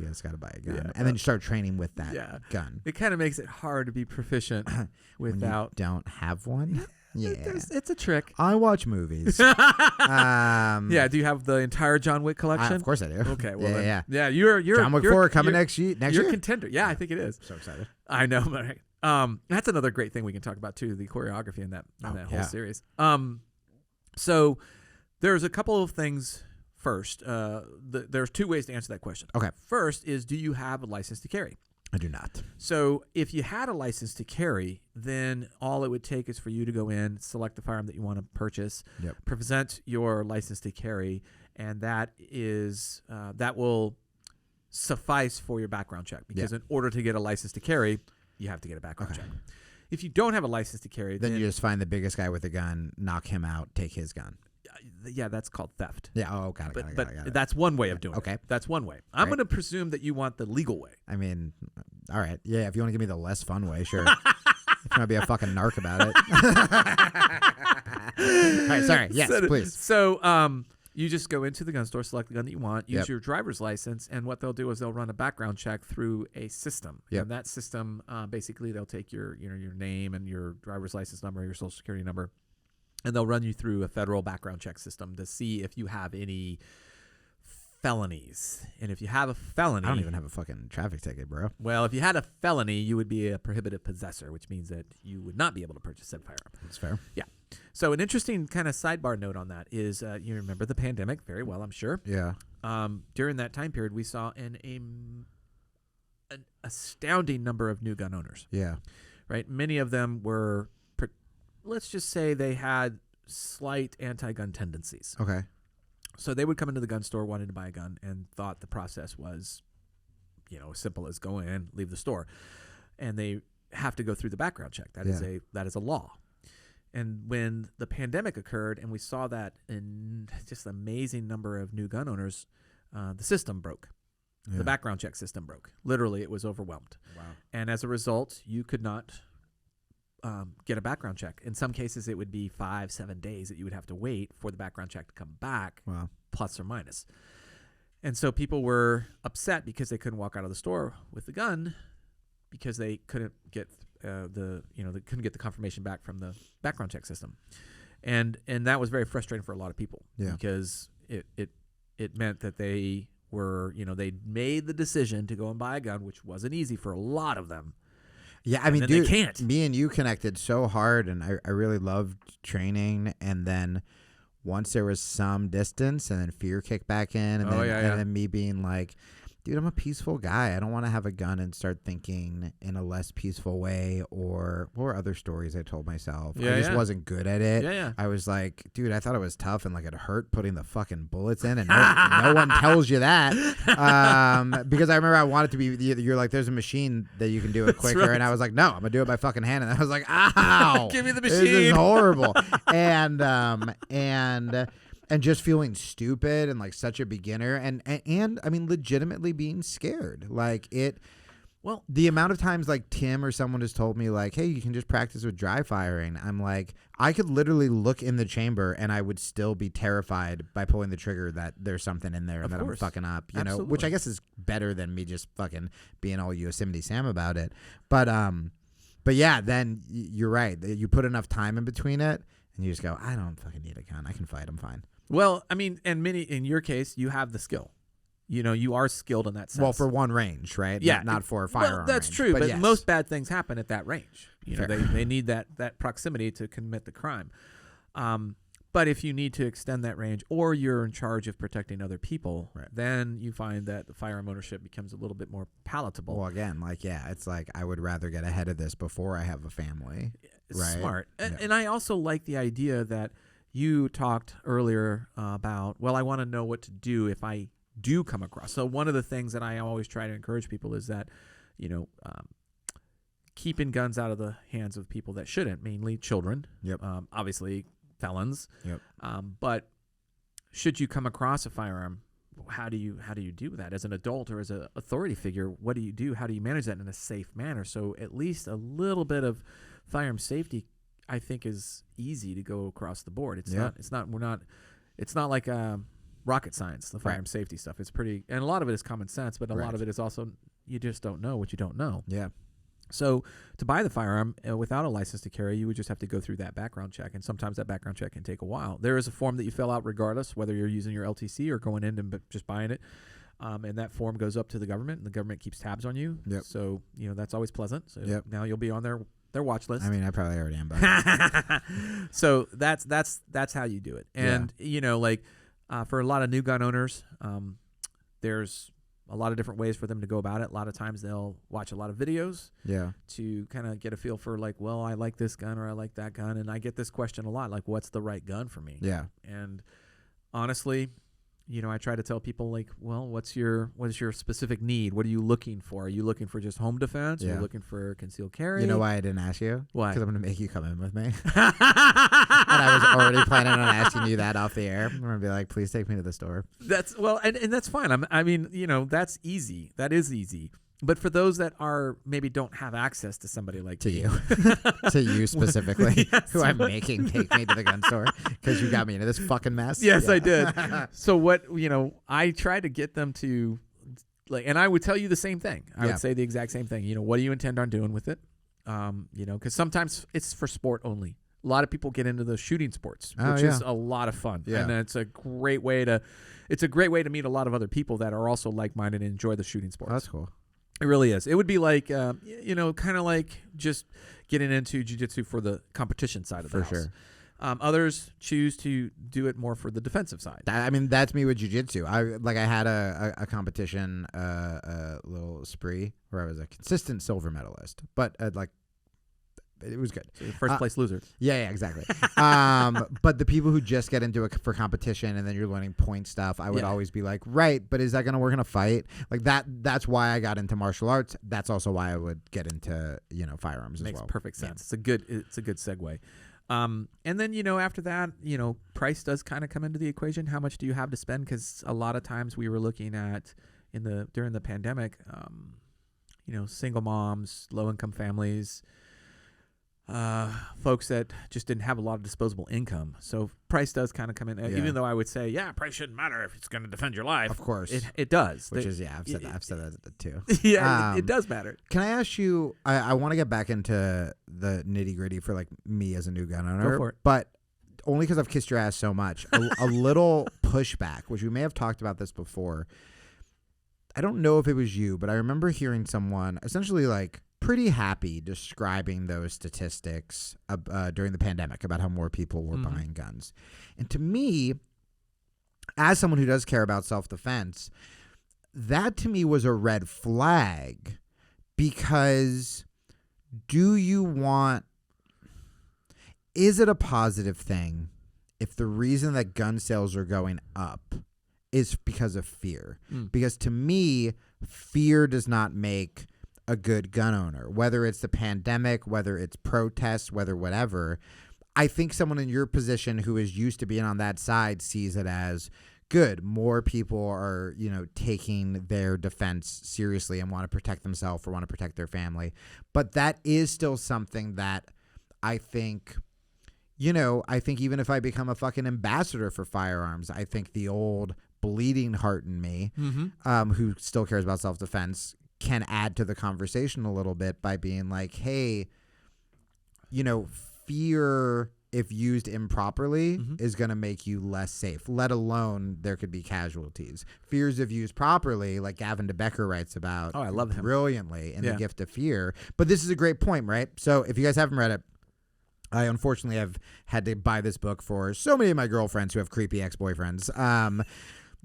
just got to buy a gun. Yeah, and then you start training with that gun. It kind of makes it hard to be proficient without. When you don't have one. Yeah. It's a trick. I watch movies. Yeah. Do you have the entire John Wick collection? Of course I do. Okay. Well, yeah. Yeah. You're John Wick 4 coming next year. You're a contender. Yeah, I think it is. So excited. I know. But that's another great thing we can talk about too. The choreography in that whole series. So there's a couple of things. First, there's two ways to answer that question. Okay. First is, do you have a license to carry? I do not. So if you had a license to carry, then all it would take is for you to go in, select the firearm that you want to purchase, present your license to carry, and that will suffice for your background check. Because in order to get a license to carry, you have to get a background check. If you don't have a license to carry, then you just find the biggest guy with a gun, knock him out, take his gun. Yeah, that's called theft. Yeah. Oh, got it. But got it. that's one way of doing it. Okay. That's one way. I'm Right. going to presume that you want the legal way. I mean, all right. Yeah, if you want to give me the less fun way, sure. If you want to be a fucking narc about it. All right, sorry. Yes, please. So you just go into the gun store, select the gun that you want, use Yep. your driver's license, and what they'll do is they'll run a background check through a system. Yep. And that system, basically, they'll take your name and your driver's license number, your social security number, and they'll run you through a federal background check system to see if you have any felonies. And if you have a felony, I don't even have a fucking traffic ticket, bro. well, if you had a felony, you would be a prohibited possessor, which means that you would not be able to purchase said firearm. That's fair. Yeah. So an interesting kind of sidebar note on that is you remember the pandemic very well, I'm sure. Yeah. During that time period, we saw an astounding number of new gun owners, Yeah. right? Many of them were, let's just say they had slight anti-gun tendencies. Okay. So they would come into the gun store wanting to buy a gun and thought the process was, as simple as go in, leave the store. And they have to go through the background check. That is a law. And when the pandemic occurred and we saw that in just an amazing number of new gun owners, the system broke. Yeah. The background check system broke. Literally, it was overwhelmed. Wow. And as a result, you could not get a background check. In some cases, it would be 5-7 days that you would have to wait for the background check to come back, Wow. plus or minus. And so people were upset because they couldn't walk out of the store with the gun because they couldn't get they couldn't get the confirmation back from the background check system, and that was very frustrating for a lot of people. Yeah. Because it meant that they were they made the decision to go and buy a gun, which wasn't easy for a lot of them. Yeah, I mean, then dude, they can't. Me and you connected so hard, and I really loved training. And then once there was some distance, and then fear kicked back in, and then me being like, dude, I'm a peaceful guy. I don't want to have a gun and start thinking in a less peaceful way, or what were other stories I told myself? I just wasn't good at it. Yeah. I was like, dude, I thought it was tough and like it hurt putting the fucking bullets in, and no one tells you that. Because I remember I wanted to be, you're like, there's a machine that you can do it quicker. Right. And I was like, no, I'm going to do it by fucking hand. And I was like, ow. Give me the machine. This is horrible. And just feeling stupid and like such a beginner and I mean legitimately being scared. Like the amount of times like Tim or someone has told me like, hey, you can just practice with dry firing. I'm like, I could literally look in the chamber and I would still be terrified by pulling the trigger that there's something in there and that I'm fucking up, know, which I guess is better than me just fucking being all Yosemite Sam about it. But yeah, then you're right. You put enough time in between it and you just go, I don't fucking need a gun. I can fight. I'm fine. Well, I mean, and in your case, you have the skill. You are skilled in that sense. Well, for one range, right? Yeah. Not for a firearm. Well, that's range. true, but yes. most bad things happen at that range. Fair. They need that proximity to commit the crime. But if you need to extend that range or you're in charge of protecting other people, right, then you find that the firearm ownership becomes a little bit more palatable. Well, again, it's like I would rather get ahead of this before I have a family. It's right? Smart. And I also like the idea that you talked earlier about, well, I want to know what to do if I do come across. So one of the things that I always try to encourage people is that, keeping guns out of the hands of people that shouldn't, mainly children. Yep. Obviously, felons. Yep. But should you come across a firearm, how do you do that as an adult or as an authority figure? What do you do? How do you manage that in a safe manner? So at least a little bit of firearm safety, I think, is easy to go across the board. It's not like rocket science, the firearm safety stuff. It's pretty, and a lot of it is common sense, but a lot of it is also you just don't know what you don't know. Yeah. So to buy the firearm without a license to carry, you would just have to go through that background check, and sometimes that background check can take a while. There is a form that you fill out regardless whether you're using your LTC or going in and just buying it, and that form goes up to the government, and the government keeps tabs on you. Yep. So that's always pleasant. So now you'll be on their watch list. I mean, I probably already am, but so that's how you do it. And for a lot of new gun owners, there's a lot of different ways for them to go about it. A lot of times they'll watch a lot of videos to kind of get a feel for like, well, I like this gun or I like that gun. And I get this question a lot, like, what's the right gun for me? Yeah. And honestly, I try to tell people like, well, what is your specific need? What are you looking for? Are you looking for just home defense? Are you looking for concealed carry? You know why I didn't ask you? Why? Because I'm going to make you come in with me. And I was already planning on asking you that off the air. I'm going to be like, please take me to the store. That's and that's fine. I mean, that's easy. That is easy. But for those that maybe don't have access to somebody like to me. you, to you specifically, Yes. who I'm making take me to the gun store because you got me into this fucking mess. Yes, I did. So what, I try to get them to and I would tell you the same thing. I would say the exact same thing. What do you intend on doing with it? Because sometimes it's for sport only. A lot of people get into the shooting sports, which is a lot of fun. Yeah. And it's a great way to meet a lot of other people that are also like-minded and enjoy the shooting sports. Oh, that's cool. It really is. It would be like, kind of like just getting into jiu-jitsu for the competition side of the house. For sure. Others choose to do it more for the defensive side. That's me with jiu-jitsu. I had a competition, a little spree where I was a consistent silver medalist, but it was good. So first place loser. Yeah, exactly. But the people who just get into it for competition and then you're learning point stuff, I would always be like, right, but is that going to work in a fight? Like that's why I got into martial arts. That's also why I would get into, firearms as well. Makes perfect sense. It's a good segue. And then, after that, price does kind of come into the equation. How much do you have to spend? Because a lot of times we were looking at during the pandemic, single moms, low income families, folks that just didn't have a lot of disposable income. So price does kind of come in, even though I would say, price shouldn't matter if it's going to defend your life. Of course. It does. Which is, I've said that too. Yeah, it does matter. Can I ask you, I want to get back into the nitty gritty for like me as a new gun owner. Go for it. But only because I've kissed your ass so much. A little pushback, which we may have talked about this before. I don't know if it was you, but I remember hearing someone essentially like pretty happy describing those statistics during the pandemic about how more people were buying guns. And to me, as someone who does care about self-defense, that to me was a red flag, because is it a positive thing if the reason that gun sales are going up is because of fear? Because to me, fear does not make a good gun owner, whether it's the pandemic, whether it's protests, whether whatever. I think someone in your position who is used to being on that side sees it as good. More people are, taking their defense seriously and want to protect themselves or want to protect their family. But that is still something that I think, even if I become a fucking ambassador for firearms, I think the old bleeding heart in me, who still cares about self-defense, can add to the conversation a little bit by being like, hey, fear, if used improperly, is going to make you less safe, let alone there could be casualties. Fears, if used properly, like Gavin DeBecker writes about I love him brilliantly in The Gift of Fear. But this is a great point, right? So if you guys haven't read it, I unfortunately have had to buy this book for so many of my girlfriends who have creepy ex-boyfriends.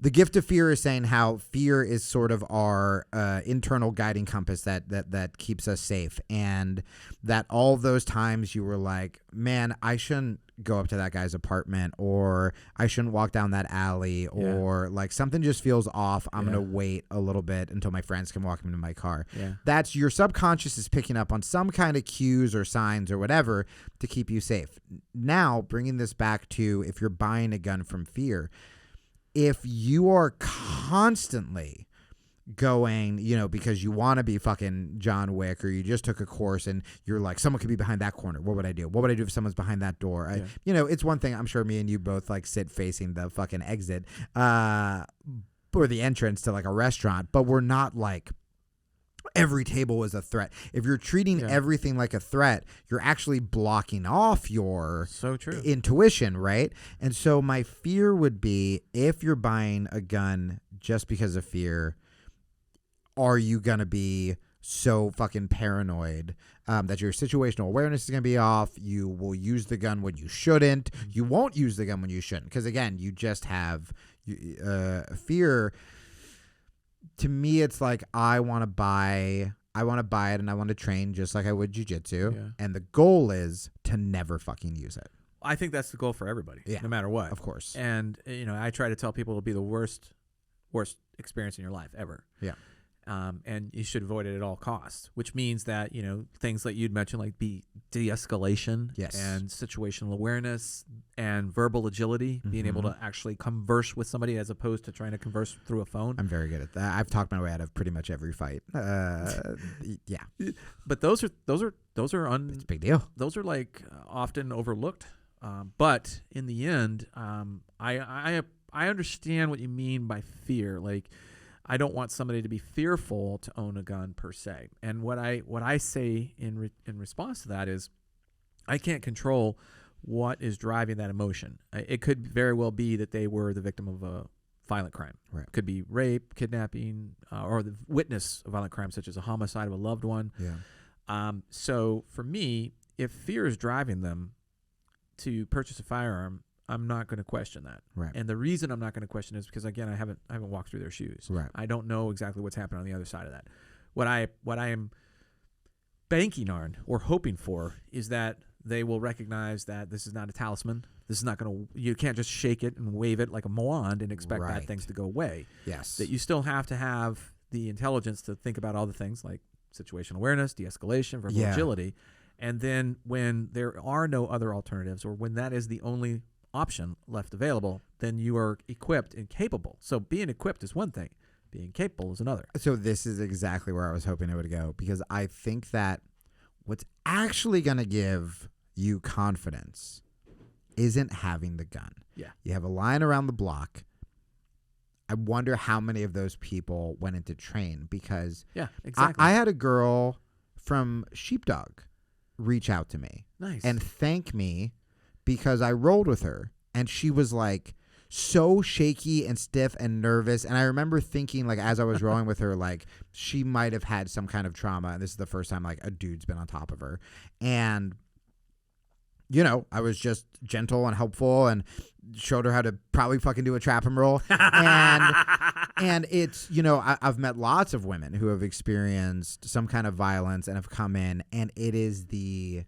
The Gift of Fear is saying how fear is sort of our internal guiding compass that keeps us safe, and that all those times you were like, man, I shouldn't go up to that guy's apartment, or I shouldn't walk down that alley, or like something just feels off. I'm going to wait a little bit until my friends can walk into my car. Yeah. That's your subconscious is picking up on some kind of cues or signs or whatever to keep you safe. Now, bringing this back to if you're buying a gun from fear, if you are constantly going, because you want to be fucking John Wick, or you just took a course and you're like, someone could be behind that corner. What would I do? What would I do if someone's behind that door? It's one thing. I'm sure me and you both like sit facing the fucking exit or the entrance to like a restaurant, but we're not like every table is a threat. If you're treating everything like a threat, you're actually blocking off your intuition, right? And so my fear would be, if you're buying a gun just because of fear, are you going to be so fucking paranoid that your situational awareness is going to be off? You will use the gun when you shouldn't. You won't use the gun when you shouldn't, because, again, you just have fear. To me, it's like I want to buy it and I want to train just like I would jiu-jitsu. Yeah. And the goal is to never fucking use it. I think that's the goal for everybody, Yeah, no matter what. of course. And I try to tell people it'll be the worst experience in your life ever. Yeah. And you should avoid it at all costs, which means that, things like you'd mentioned, like de-escalation Yes. and situational awareness and verbal agility, being able to actually converse with somebody as opposed to trying to converse through a phone. I'm very good at that. I've talked my way out of pretty much every fight. Yeah. But those are It's a big deal. those are like often overlooked. But in the end, I understand what you mean by fear. Like, I don't want somebody to be fearful to own a gun per se. And what I say in response to that is, I can't control what is driving that emotion. It could very well be that they were the victim of a violent crime. Right. It could be rape, kidnapping, or the witness of violent crime, such as a homicide of a loved one. Yeah. So for me, if fear is driving them to purchase a firearm, I'm not going to question that. Right. And the reason I'm not going to question is because, again, I haven't walked through their shoes. Right. I don't know exactly what's happening on the other side of that. What I am banking on or hoping for is that they will recognize that this is not a talisman. This is not going to. You can't just shake it and wave it like a wand and expect bad things to go away. Yes. That you still have to have the intelligence to think about all the things like situational awareness, de-escalation, verbal agility. And then when there are no other alternatives, or when that is the only option left available, then you are equipped and capable. So being equipped is one thing. Being capable is another. So this is exactly where I was hoping it would go, because I think that what's actually going to give you confidence isn't having the gun. Yeah. You have a line around the block. I wonder how many of those people went into train, because Yeah, exactly. I had a girl from Sheepdog reach out to me Nice. and thank me because I rolled with her, and she was like so shaky and stiff and nervous. And I remember thinking, like, as I was rolling with her, like, she might have had some kind of trauma, and this is the first time like a dude's been on top of her. And I was just gentle and helpful and showed her how to probably fucking do a trap and roll. And it's, I've met lots of women who have experienced some kind of violence and have come in, and it is the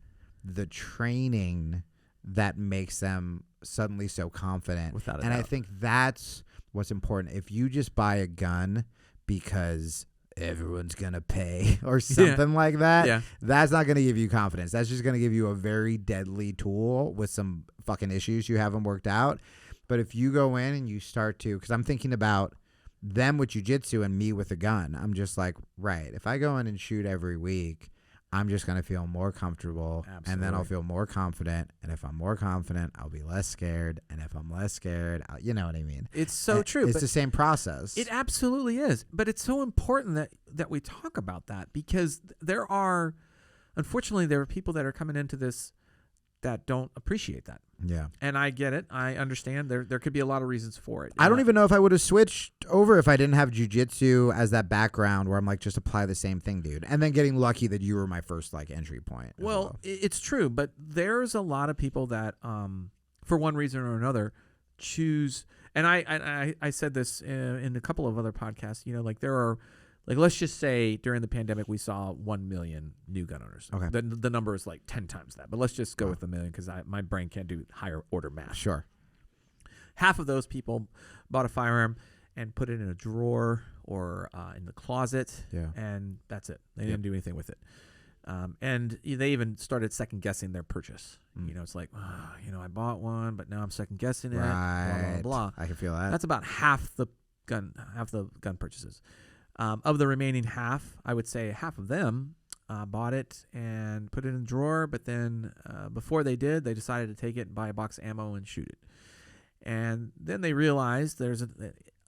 training that makes them suddenly so confident. Without a and I doubt. think that's what's important. If you just buy a gun because everyone's going to pay or something like that, that's not going to give you confidence. That's just going to give you a very deadly tool with some fucking issues you haven't worked out. But if you go in and you start to, because I'm thinking about them with jiu-jitsu and me with a gun, I'm just like, right, if I go in and shoot every week, I'm just going to feel more comfortable. Absolutely. And then I'll feel more confident. And if I'm more confident, I'll be less scared. And if I'm less scared, you know what I mean? It's so true. It's but the same process. It absolutely is. But it's so important that we talk about that, because unfortunately, there are people that are coming into this that don't appreciate that. Yeah. And I get it. I understand. There could be a lot of reasons for it. I don't even know if I would have switched over if I didn't have jiu-jitsu as that background where I'm like, just apply the same thing, dude. And then getting lucky that you were my first like entry point. Well, it's true, but there's a lot of people that, for one reason or another, choose. And I said this in a couple of other podcasts. Like there are, like, let's just say during the pandemic we saw 1 million new gun owners. Okay. The number is like 10 times that, but let's just go with 1 million because my brain can't do higher order math. Sure. Half of those people bought a firearm and put it in a drawer or in the closet, and that's it. They didn't do anything with it. And they even started second guessing their purchase. It's like, I bought one, but now I'm second guessing it. Right. Blah, blah, blah. I can feel that. That's about half the gun purchases. Of the remaining half, I would say half of them bought it and put it in a drawer, but then before they did, they decided to take it and buy a box of ammo and shoot it. And then they realized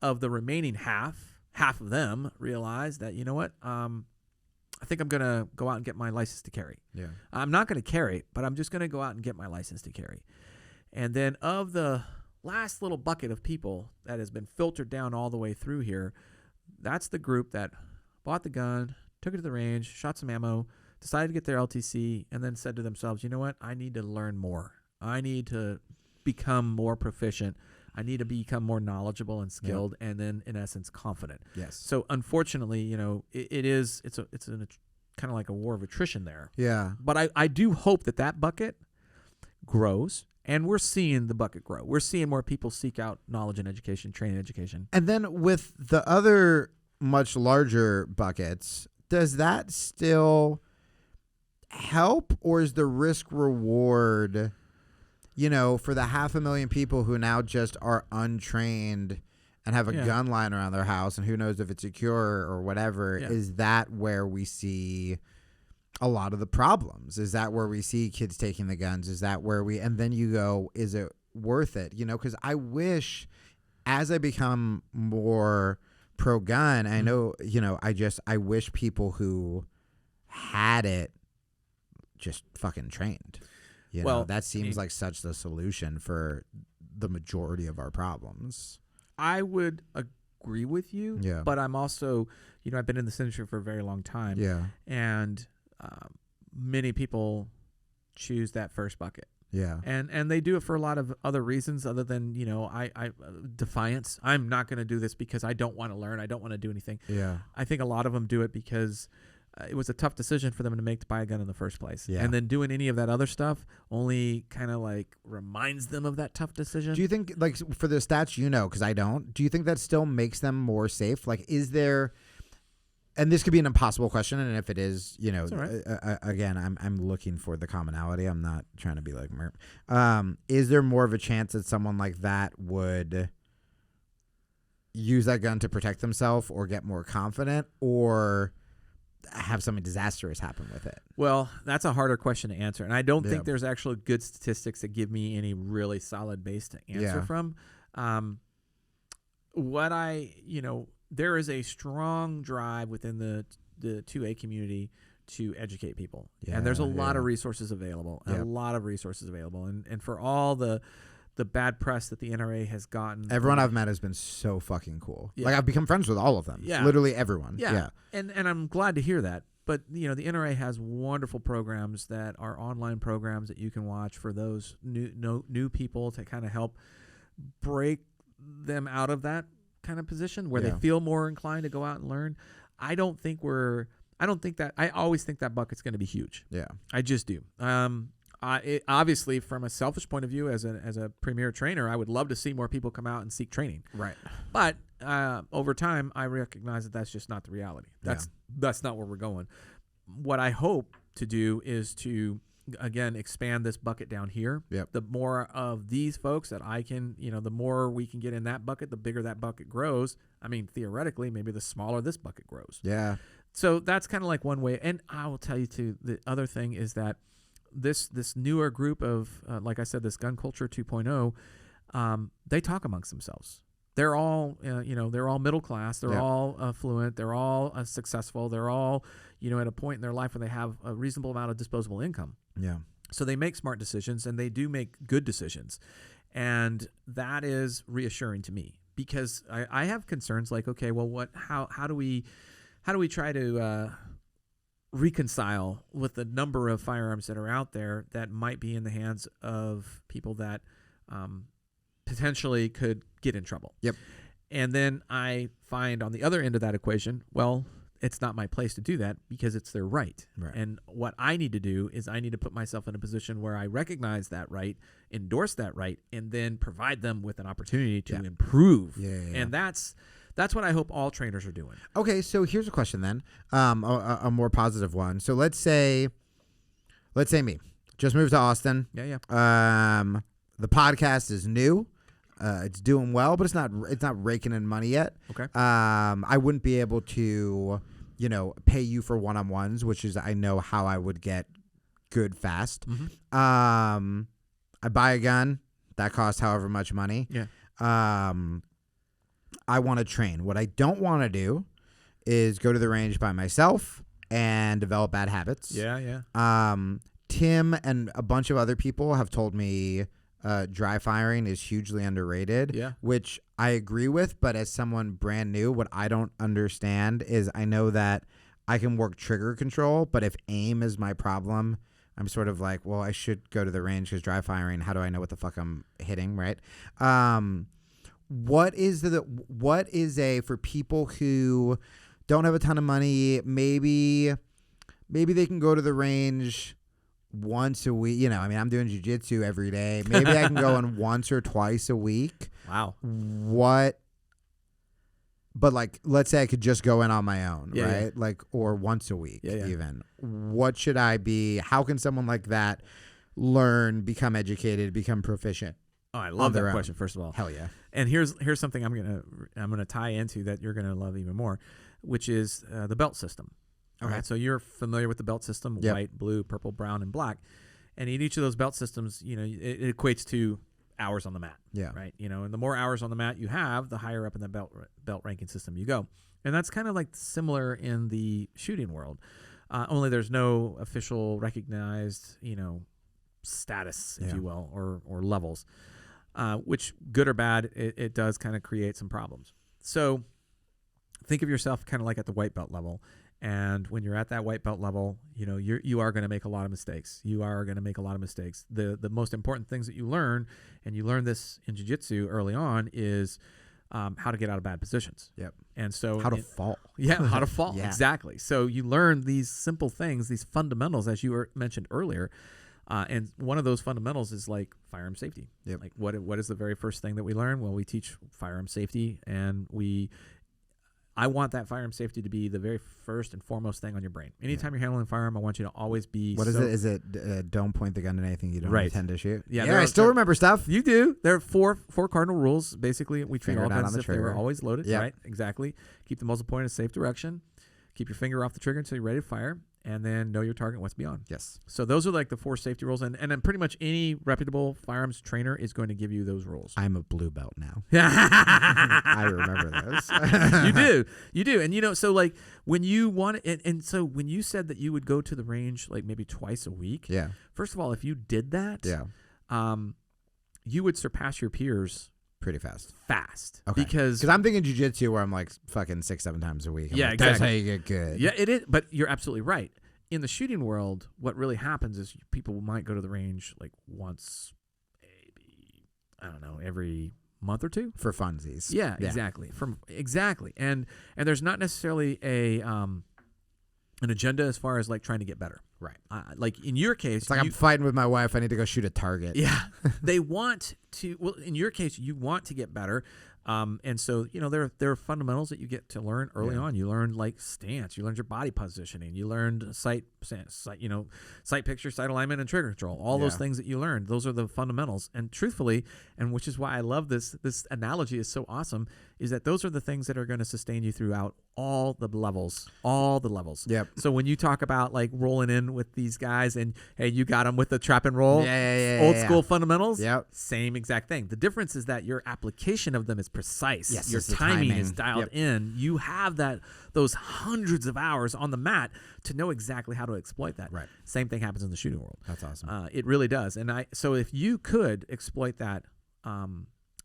of the remaining half of them realized that, you know what, I think I'm going to go out and get my license to carry. Yeah. I'm not going to carry, but I'm just going to go out and get my license to carry. And then of the last little bucket of people that has been filtered down all the way through here, that's the group that bought the gun, took it to the range, shot some ammo, decided to get their LTC, and then said to themselves, you know what, I need to learn more. I need to become more proficient. I need to become more knowledgeable and skilled, and then, in essence, confident. Yes. So, unfortunately, it's kind of like a war of attrition there. Yeah. But I do hope that bucket grows And we're seeing the bucket grow. We're seeing more people seek out knowledge and education, training education. And then with the other much larger buckets, does that still help, or is the risk reward, for the 500,000 people who now just are untrained and have a gun lying around their house and who knows if it's secure or whatever, is that where we see a lot of the problems? Is that where we see kids taking the guns? Is that where and then you go, is it worth it? Because I wish, as I become more pro-gun, I know, I wish people who had it just fucking trained. That seems like such the solution for the majority of our problems. I would agree with you, but I'm also, I've been in this industry for a very long time. Yeah. And many people choose that first bucket. Yeah. And they do it for a lot of other reasons other than, defiance. I'm not going to do this because I don't want to learn. I don't want to do anything. Yeah. I think a lot of them do it because it was a tough decision for them to make to buy a gun in the first place. Yeah. And then doing any of that other stuff only kind of like reminds them of that tough decision. Do you think, like, for the stats, because I don't, do you think that still makes them more safe? Like, is there, and this could be an impossible question, and if it is, right. Again, I'm looking for the commonality. I'm not trying to be like Merp. Is there more of a chance that someone like that would use that gun to protect themselves or get more confident, or have something disastrous happen with it? Well, that's a harder question to answer, and I don't think there's actually good statistics that give me any really solid base to answer from. There is a strong drive within the 2A community to educate people, and there's a lot of resources available, and for all the bad press that the NRA has gotten, everyone I've met has been so fucking cool. Like, I've become friends with all of them. Literally everyone. And I'm glad to hear that. But the NRA has wonderful programs that are online programs that you can watch for those new people to kind of help break them out of that kind of position where they feel more inclined to go out and learn. I always think that bucket's going to be huge. Yeah, I just do. Obviously, from a selfish point of view, as a premier trainer, I would love to see more people come out and seek training. Right. But over time, I recognize that that's just not the reality. That's not where we're going. What I hope to do is to, again, expand this bucket down here. Yep. The more of these folks that I can, the more we can get in that bucket, the bigger that bucket grows. I mean, theoretically, maybe the smaller this bucket grows. Yeah. So that's kind of like one way. And I will tell you too, the other thing is that this newer group of, like I said, this gun culture 2.0, they talk amongst themselves. They're all, they're all middle class. They're all affluent. They're all successful. They're all, at a point in their life where they have a reasonable amount of disposable income. Yeah. So they make smart decisions, and they do make good decisions. And that is reassuring to me, because I have concerns like, okay, well, how do we try to reconcile with the number of firearms that are out there that might be in the hands of people that potentially could get in trouble. Yep. And then I find on the other end of that equation, well, it's not my place to do that because it's their right. And what I need to do is I need to put myself in a position where I recognize that right, endorse that right, and then provide them with an opportunity to improve. And that's what I hope all trainers are doing. Okay, so here's a question then, a more positive one. So let's say me just moved to Austin. The podcast is new. It's doing well, but it's not raking in money yet. Okay. I wouldn't be able to, pay you for one-on-ones, which is I know how I would get good fast. Mm-hmm. I buy a gun that costs however much money. Yeah. I want to train. What I don't want to do is go to the range by myself and develop bad habits. Yeah. Tim and a bunch of other people have told me dry firing is hugely underrated, which I agree with. But as someone brand new, what I don't understand is I know that I can work trigger control, but if aim is my problem, I'm sort of like, well, I should go to the range because dry firing, how do I know what the fuck I'm hitting, right? What is for people who don't have a ton of money, maybe they can go to the range once a week. You know, I mean, I'm doing jiu-jitsu every day. Maybe I can go in once or twice a week. Wow. What? But like, let's say I could just go in on my own, Yeah, right? yeah. Like, or once a week, Yeah, yeah. even. What should I be? How can someone like that learn, become educated, become proficient? Oh, I On love their that own. question, first of all. Hell yeah. And here's something I'm gonna tie into that you're gonna love even more, which is the belt system. All Okay. right. So you're familiar with the belt system: Yep. white, blue, purple, brown, and black. And in each of those belt systems, you know, it equates to hours on the mat. Yeah. Right. You know, and the more hours on the mat you have, the higher up in the belt ranking system you go. And that's kind of like similar in the shooting world. Only there's no official recognized, you know, status, if Yeah. you will, or levels. Which, good or bad, it does kind of create some problems. So think of yourself kind of like at the white belt level. And when you're at that white belt level, you know, you are going to make a lot of mistakes. You are going to make a lot of mistakes. The most important things that you learn, and you learn this in jiu-jitsu early on, is how to get out of bad positions. Yep. And so How to fall. Yeah, how to fall. Yeah. Exactly. So you learn these simple things, these fundamentals, as you mentioned earlier. And one of those fundamentals is like firearm safety. Yep. Like what is the very first thing that we learn? Well, we teach firearm safety, and I want that firearm safety to be the very first and foremost thing on your brain. Anytime you're handling a firearm, I want you to always be. What is it? Is it don't point the gun at anything you don't Right. intend to shoot? Yeah, I still remember stuff. You do. There are four cardinal rules. Basically, we treat Finger all not guns on as the if they were trigger. always loaded. Yep. Right. Exactly. Keep the muzzle point in a safe direction. Keep your finger off the trigger until you're ready to fire, and then know your target and what's beyond. Yes. So those are like the 4 safety rules, and then pretty much any reputable firearms trainer is going to give you those rules. I'm a blue belt now. I I remember those. You do. And you know, so like when you want and so when you said that you would go to the range like maybe twice a week, Yeah. first of all, if you did that, Yeah. you would surpass your peers Pretty fast. Okay. Because I'm thinking jiu-jitsu where I'm like fucking 6-7 times a week. I'm Yeah, like, that's how exactly. you get good. Yeah, it is. But you're absolutely right. In the shooting world, what really happens is people might go to the range like once, maybe, I don't know, every month or two. For funsies. Yeah, exactly. Exactly. And there's not necessarily an agenda as far as like trying to get better. Right. Like in your case, It's like I'm fighting with my wife. I need to go shoot a target. yeah, they want to. Well, in your case, you want to get better, and so you know there are fundamentals that you get to learn early on. You learn like stance. You learned your body positioning. You learned sight, you know, sight picture, sight alignment, and trigger control. All those things that you learned. Those are the fundamentals. And truthfully, and which is why I love this analogy is so awesome, is that those are the things that are going to sustain you throughout all the levels. Yep. So when you talk about like rolling in with these guys and hey, you got them with the trap and roll, old school fundamentals, same exact thing. The difference is that your application of them is precise. Yes, your it's the timing timing. is dialed in. You have those hundreds of hours on the mat to know exactly how to exploit that. Right. Same thing happens in the shooting world. That's awesome. It really does. And so if you could exploit that,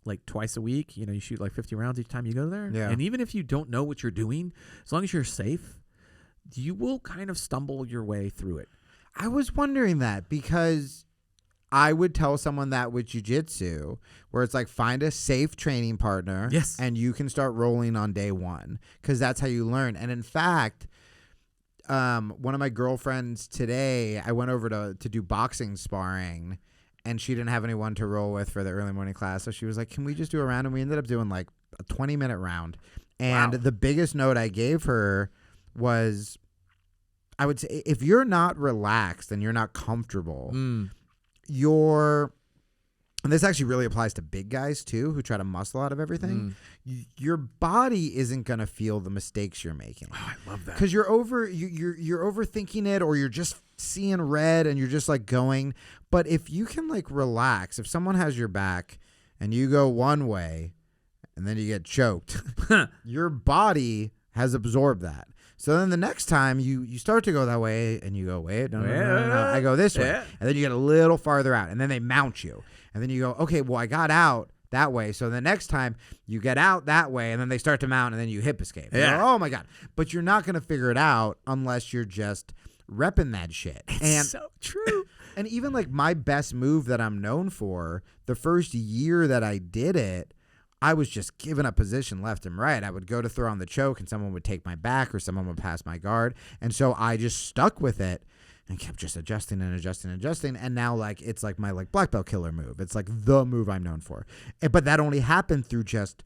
like twice a week, you know, you shoot like 50 rounds each time you go there. Yeah. And even if you don't know what you're doing, as long as you're safe, you will kind of stumble your way through it. I was wondering that because I would tell someone that with jiu-jitsu where it's like find a safe training partner. Yes. And you can start rolling on day one because that's how you learn. And in fact, one of my girlfriends today, I went over to do boxing sparring and she didn't have anyone to roll with for the early morning class. So she was like, can we just do a round? And we ended up doing like a 20-minute round. And the biggest note I gave her was, I would say, if you're not relaxed and you're not comfortable, and this actually really applies to big guys too, who try to muscle out of everything. Your body isn't gonna feel the mistakes you're making. Oh, I love that. Because you're overthinking it, or you're just seeing red and you're just like going. But if you can like relax, if someone has your back and you go one way and then you get choked, your body has absorbed that. So then the next time you start to go that way and you go, wait, no, I go this way. Yeah. And then you get a little farther out and then they mount you. And then you go, okay, well, I got out that way. So the next time you get out that way and then they start to mount and then you hip escape. Yeah. You go, oh my God. But you're not going to figure it out unless you're just repping that shit. And so true. And even like my best move that I'm known for, the first year that I did it, I was just giving up position left and right. I would go to throw on the choke and someone would take my back or someone would pass my guard. And so I just stuck with it and kept just adjusting and adjusting and adjusting. And now like it's like my like black belt killer move. It's like the move I'm known for. But that only happened through just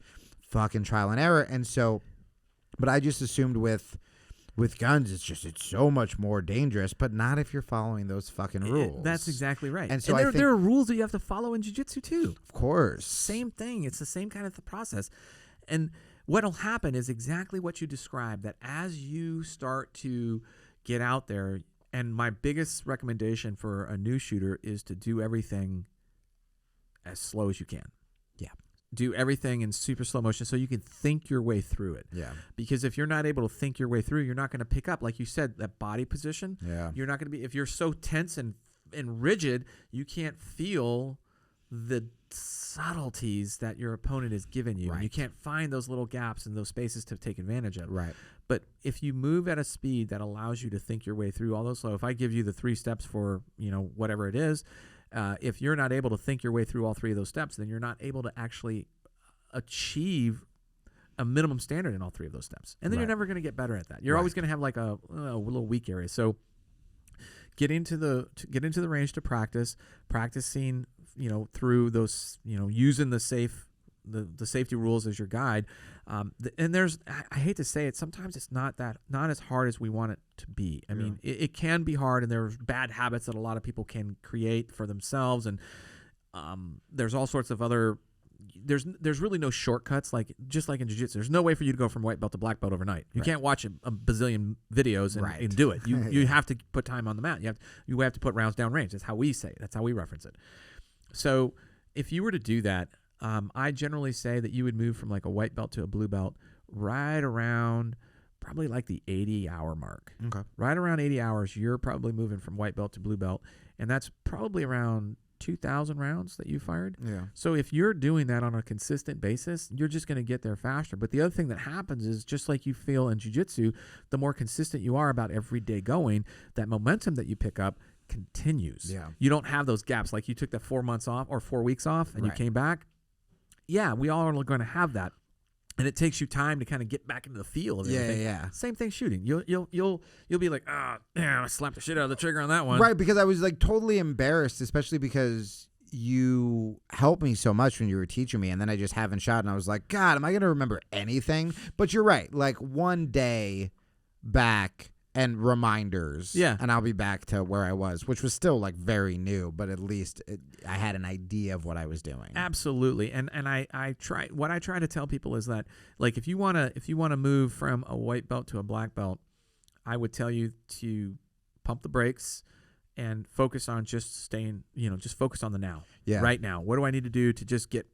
fucking trial and error. And so, but I just assumed with guns, it's so much more dangerous, but not if you're following those fucking rules. That's exactly right. And so there are rules that you have to follow in jiu-jitsu too. Of course. Same thing. It's the same kind of process. And what'll happen is exactly what you described, that as you start to get out there, and my biggest recommendation for a new shooter is to do everything as slow as you can. Yeah. Do everything in super slow motion so you can think your way through it. Yeah. Because if you're not able to think your way through, you're not going to pick up, like you said, that body position. Yeah. You're not going to be, if you're so tense and rigid, you can't feel the subtleties that your opponent has given you. Right. You can't find those little gaps and those spaces to take advantage of. Right. But if you move at a speed that allows you to think your way through all those, so if I give you the 3 steps for, whatever it is, if you're not able to think your way through all 3 of those steps, then you're not able to actually achieve a minimum standard in all 3 of those steps. And then you're never going to get better at that. You're always going to have like a little weak area. So get into the range to practicing, through those, using the safety rules as your guide. And I hate to say it, sometimes it's not as hard as we want it to be. I mean, it can be hard, and there's bad habits that a lot of people can create for themselves. And there's all sorts of other, there's really no shortcuts, just like in jiu-jitsu. There's no way for you to go from white belt to black belt overnight. You can't watch a bazillion videos and do it. You have to put time on the mat. You have to put rounds down range. That's how we say it. That's how we reference it. So if you were to do that, I generally say that you would move from like a white belt to a blue belt right around probably like the 80-hour mark. Okay. Right around 80 hours, you're probably moving from white belt to blue belt, and that's probably around 2,000 rounds that you fired. Yeah. So if you're doing that on a consistent basis, you're just going to get there faster. But the other thing that happens is, just like you feel in jiu-jitsu, the more consistent you are about every day going, that momentum that you pick up continues. Yeah. You don't have those gaps. Like you took that 4 months off or 4 weeks off and you came back. Yeah, we all are going to have that. And it takes you time to kind of get back into the feel of everything. Yeah. Same thing shooting. You'll be like, I slapped the shit out of the trigger on that one. Right, because I was like totally embarrassed, especially because you helped me so much when you were teaching me, and then I just haven't shot, and I was like, God, am I going to remember anything? But you're right. Like one day back and reminders. Yeah. And I'll be back to where I was, which was still like very new, but at least I had an idea of what I was doing. Absolutely. And I try to tell people is that, like, if you want to move from a white belt to a black belt, I would tell you to pump the brakes and focus on just focus on the now. Yeah. Right now. What do I need to do to just get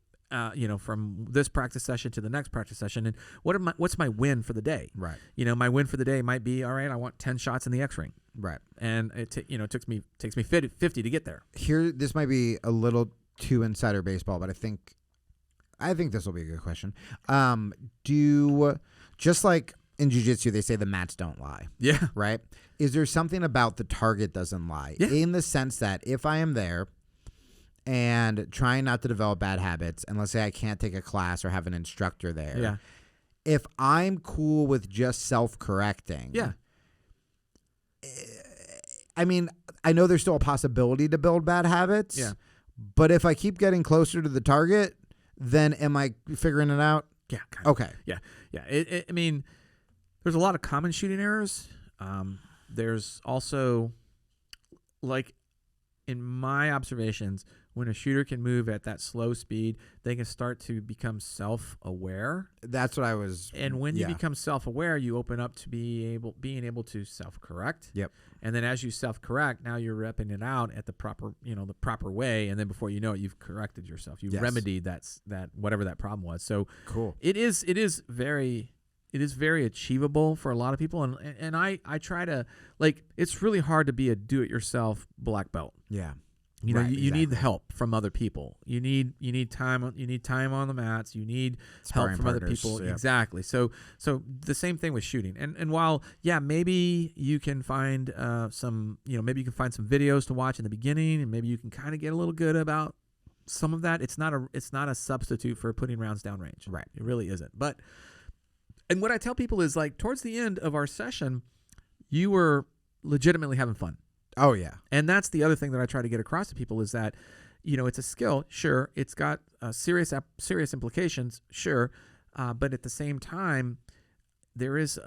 from this practice session to the next practice session, and what's my win for the day? Right. My win for the day might be, all right, I want 10 shots in the X-ring. Right. And it takes me 50 to get there. Here, this might be a little too insider baseball, but I think this will be a good question. Just like in jiu-jitsu, they say the mats don't lie. Yeah. Right. Is there something about the target doesn't lie? Yeah. In the sense that if I am there and trying not to develop bad habits, and let's say I can't take a class or have an instructor there. Yeah. If I'm cool with just self-correcting. Yeah. I mean, I know there's still a possibility to build bad habits. Yeah. But if I keep getting closer to the target, then am I figuring it out? Yeah. Okay. Yeah. Yeah. I mean, there's a lot of common shooting errors. There's also, like, in my observations, when a shooter can move at that slow speed, they can start to become self-aware. That's what I was. And when you become self-aware, you open up to being able to self-correct. Yep. And then as you self-correct, now you're repping it out at the proper way. And then before you know it, you've corrected yourself. You've remedied that whatever that problem was. So cool. It is very achievable for a lot of people. And I try to, like, it's really hard to be a do-it-yourself black belt. Yeah. You need the help from other people. You need time on the mats. You need help from other people. Yeah. Exactly. So the same thing with shooting. And while maybe you can find some videos to watch in the beginning, and maybe you can kind of get a little good about some of that. It's not a substitute for putting rounds down range. Right. It really isn't. And what I tell people is, like, towards the end of our session, you were legitimately having fun. Oh yeah. And that's the other thing that I try to get across to people is that, it's a skill. Sure, it's got serious implications. Sure, but at the same time, there is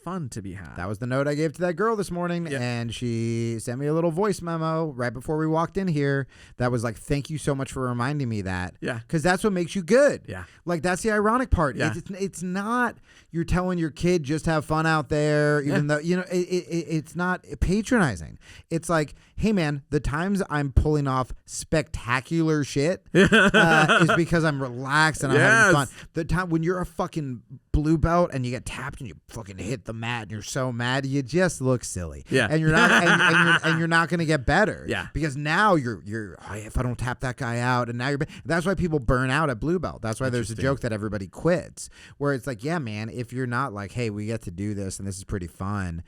fun to be had. That was the note I gave to that girl this morning, and she sent me a little voice memo right before we walked in here that was like, thank you so much for reminding me that. Yeah. Because that's what makes you good. Yeah. Like, that's the ironic part. Yeah. It's not you're telling your kid just have fun out there, even though, it's not patronizing. It's like, hey, man, the times I'm pulling off spectacular shit is because I'm relaxed and I'm having fun. The time when you're a fucking blue belt and you get tapped and you fucking hit the mat and you're so mad, you just look silly. Yeah. And you're not and you're not going to get better. Yeah. Because now you're if I don't tap that guy out, and now that's why people burn out at blue belt. That's why there's a joke that everybody quits, where it's like, yeah, man, if you're not like, hey, we get to do this and this is pretty fun,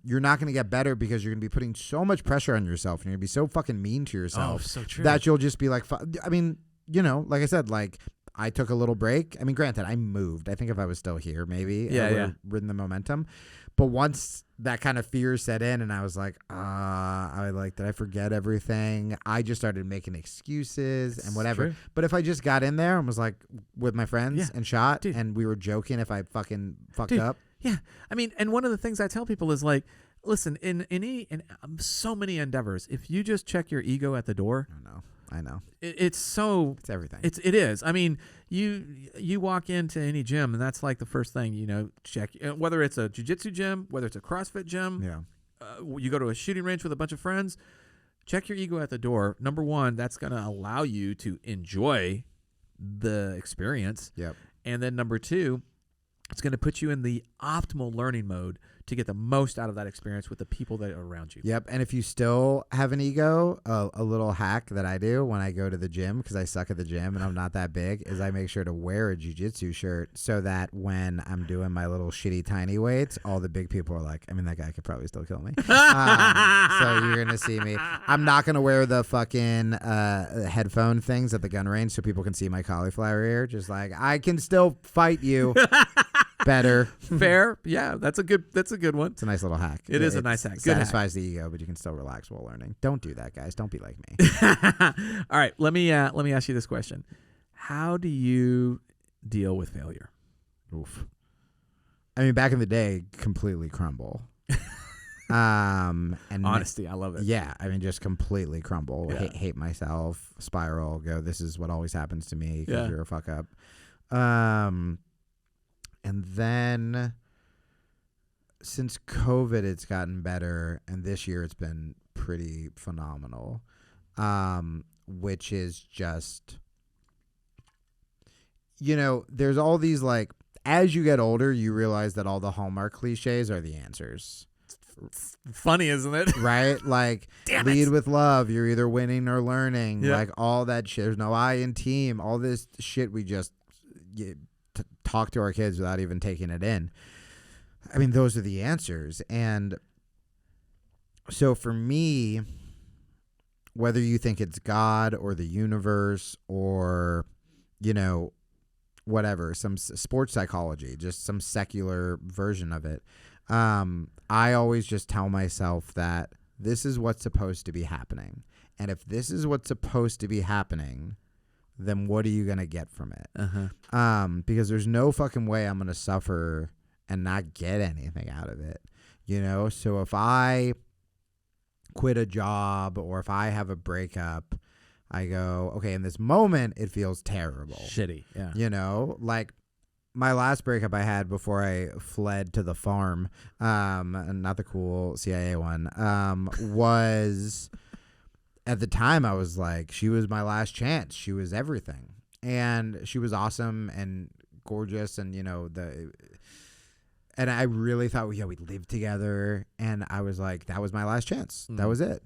you're not going to get better because you're going to be putting so much pressure on yourself and you're going to be so fucking mean to yourself so true. that you'll just be like, I mean, like I said, like, I took a little break. I mean, granted, I moved. I think if I was still here, maybe I would have ridden the momentum. But once that kind of fear set in and I was like, did I forget everything? I just started making excuses and whatever. True. But if I just got in there and was like with my friends and shot, and we were joking if I fucking fucked up. Yeah. I mean, and one of the things I tell people is like, listen, in so many endeavors, if you just check your ego at the door. I know. It's everything. It is. I mean, you walk into any gym and that's like the first thing, check, whether it's a jiu-jitsu gym, whether it's a CrossFit gym, you go to a shooting range with a bunch of friends, check your ego at the door. Number one, that's going to allow you to enjoy the experience. Yep. And then number two, it's going to put you in the optimal learning mode to get the most out of that experience with the people that are around you. Yep. And if you still have an ego, a little hack that I do when I go to the gym, because I suck at the gym and I'm not that big, is I make sure to wear a jiu-jitsu shirt so that when I'm doing my little shitty tiny weights, all the big people are like, I mean, that guy could probably still kill me. So you're going to see me. I'm not going to wear the fucking headphone things at the gun range so people can see my cauliflower ear. Just like, I can still fight you. Better. Fair. Yeah, that's a good one. It's a nice little hack. It is a nice hack. Good satisfies the ego, but you can still relax while learning. Don't do that, guys. Don't be like me. All right, let me ask you this question. How do you deal with failure? Oof. I mean, back in the day, completely crumble. And honesty, I love it. Yeah, I mean, just completely crumble. Hate myself, spiral, go, this is what always happens to me because you're a fuck up. And then since COVID, it's gotten better. And this year it's been pretty phenomenal, which is just, there's all these, like, as you get older, you realize that all the Hallmark cliches are the answers. It's funny, isn't it? Right? Like, lead with love. You're either winning or learning. Yeah. Like, all that shit. There's no I in team. All this shit we just talk to our kids without even taking it in. I mean, those are the answers. And so for me, whether you think it's God or the universe or, whatever, some sports psychology, just some secular version of it, I always just tell myself that this is what's supposed to be happening. And if this is what's supposed to be happening, then what are you going to get from it? Because there's no fucking way I'm going to suffer and not get anything out of it. So if I quit a job or if I have a breakup, I go, okay, in this moment, it feels terrible. Shitty. Yeah. Like my last breakup I had before I fled to the farm, not the cool CIA one, was... At the time, I was like, she was my last chance. She was everything. And she was awesome and gorgeous. And, and I really thought, we lived together. And I was like, that was my last chance. That was it.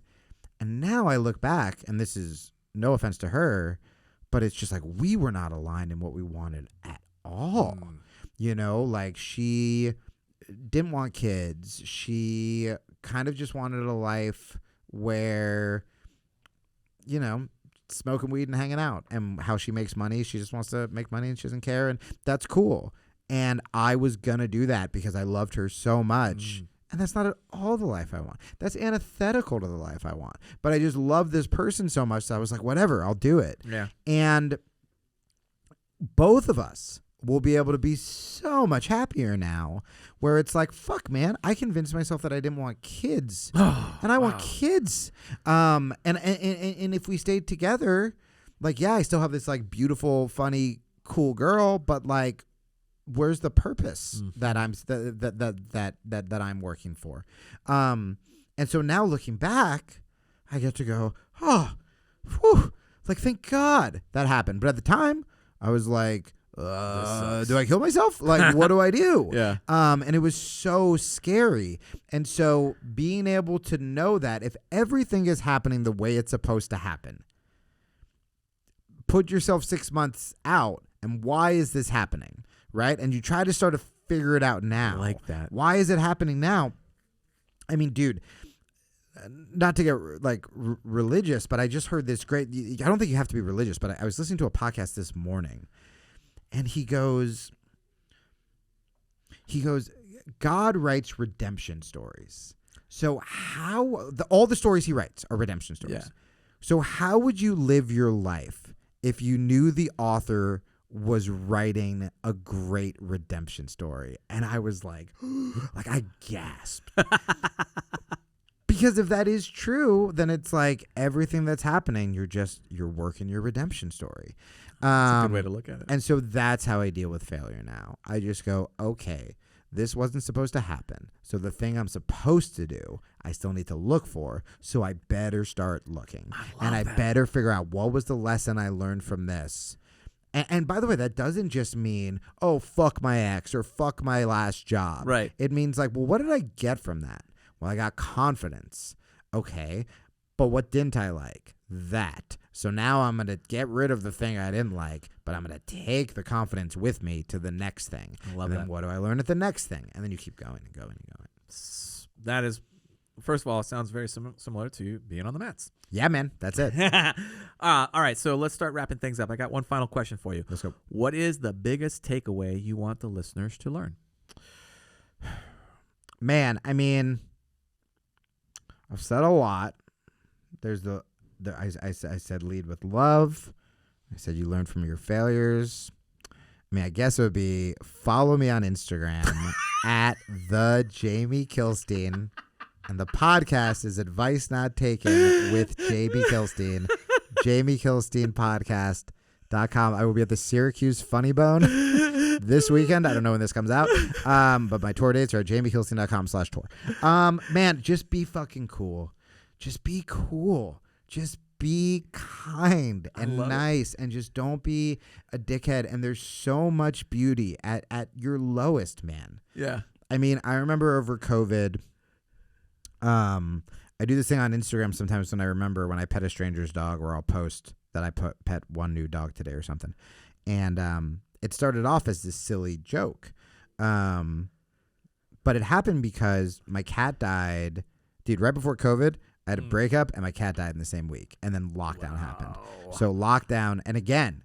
And now I look back, and this is no offense to her, but it's just like, we were not aligned in what we wanted at all. Like, she didn't want kids. She kind of just wanted a life where... smoking weed and hanging out, and how she makes money. She just wants to make money and she doesn't care. And that's cool. And I was going to do that because I loved her so much. And that's not at all the life I want. That's antithetical to the life I want. But I just love this person so much that I was like, whatever, I'll do it. Yeah. And both of us will be able to be so much happier now, where it's like, fuck, man, I convinced myself that I didn't want kids. And I want kids. And if we stayed together, like, yeah, I still have this like beautiful, funny, cool girl, but like, where's the purpose that I'm working for? And so now looking back, I get to go, oh, whew, like, thank God that happened. But at the time, I was like, do I kill myself? Like, what do I do? Yeah. And it was so scary. And so being able to know that if everything is happening the way it's supposed to happen, put yourself 6 months out, and why is this happening? Right? And you try to start to figure it out now. I like that. Why is it happening now? I mean, dude, not to get like religious, but I just heard this great, I don't think you have to be religious, but I was listening to a podcast this morning, and he goes, God writes redemption stories. So all the stories he writes are redemption stories. Yeah. So how would you live your life if you knew the author was writing a great redemption story? And I was like, I gasped. Because if that is true, then it's like everything that's happening, you're working your redemption story. That's a good way to look at it. And so that's how I deal with failure now. I just go, okay, this wasn't supposed to happen. So the thing I'm supposed to do, I still need to look for. So I better start looking. I better figure out what was the lesson I learned from this. And by the way, that doesn't just mean, oh, fuck my ex or fuck my last job. Right. It means like, well, what did I get from that? Well, I got confidence. Okay. But what didn't I like? That. So now I'm going to get rid of the thing I didn't like, but I'm going to take the confidence with me to the next thing. I love and then that. what do I learn at the next thing? And then you keep going and going and going. That is, first of all, it sounds very similar to being on the Mets. Yeah, man. That's it. All right, so let's start wrapping things up. I got one final question for you. Let's go. What is the biggest takeaway you want the listeners to learn? Man, I mean, I've said a lot. There's I said lead with love. I said you learn from your failures. I mean, I guess it would be follow me on Instagram at the Jamie Kilstein. And the podcast is Advice Not Taken with Jamie Kilstein. Jamie Kilstein Podcast.com. I will be at the Syracuse Funny Bone this weekend. I don't know when this comes out. But my tour dates are at jamiekilstein.com/tour. Man, just be fucking cool. Just be cool. Just be kind and nice and just don't be a dickhead. And there's so much beauty at your lowest, man. Yeah. I mean, I remember over COVID, I do this thing on Instagram sometimes when I remember when I pet a stranger's dog, where I'll post that I pet one new dog today or something. And it started off as this silly joke. But it happened because my cat died. Dude, right before COVID, I had a breakup and my cat died in the same week. And then lockdown happened. So lockdown. And again,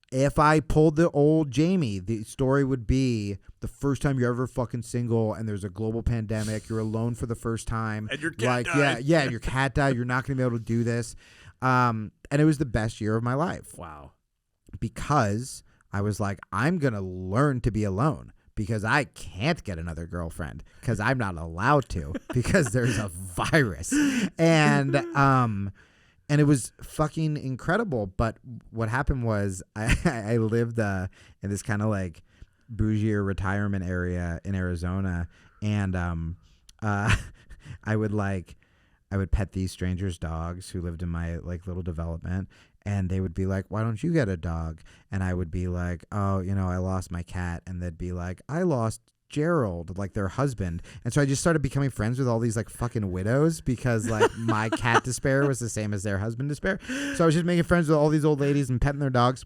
if I pulled the old Jamie, the story would be the first time you're ever fucking single and there's a global pandemic. You're alone for the first time. And your cat died. Yeah, your cat died. You're not going to be able to do this. And it was the best year of my life. Wow. Because I was like, I'm going to learn to be alone. Because I can't get another girlfriend because I'm not allowed to because there's a virus. And it was fucking incredible. But what happened was I lived in this kind of like bougie retirement area in Arizona. And I would pet these strangers' dogs who lived in my like little development. And they would be like, why don't you get a dog? And I would be like, oh, I lost my cat. And they'd be like, I lost Gerald, like their husband. And so I just started becoming friends with all these like fucking widows because like my cat despair was the same as their husband despair. So I was just making friends with all these old ladies and petting their dogs.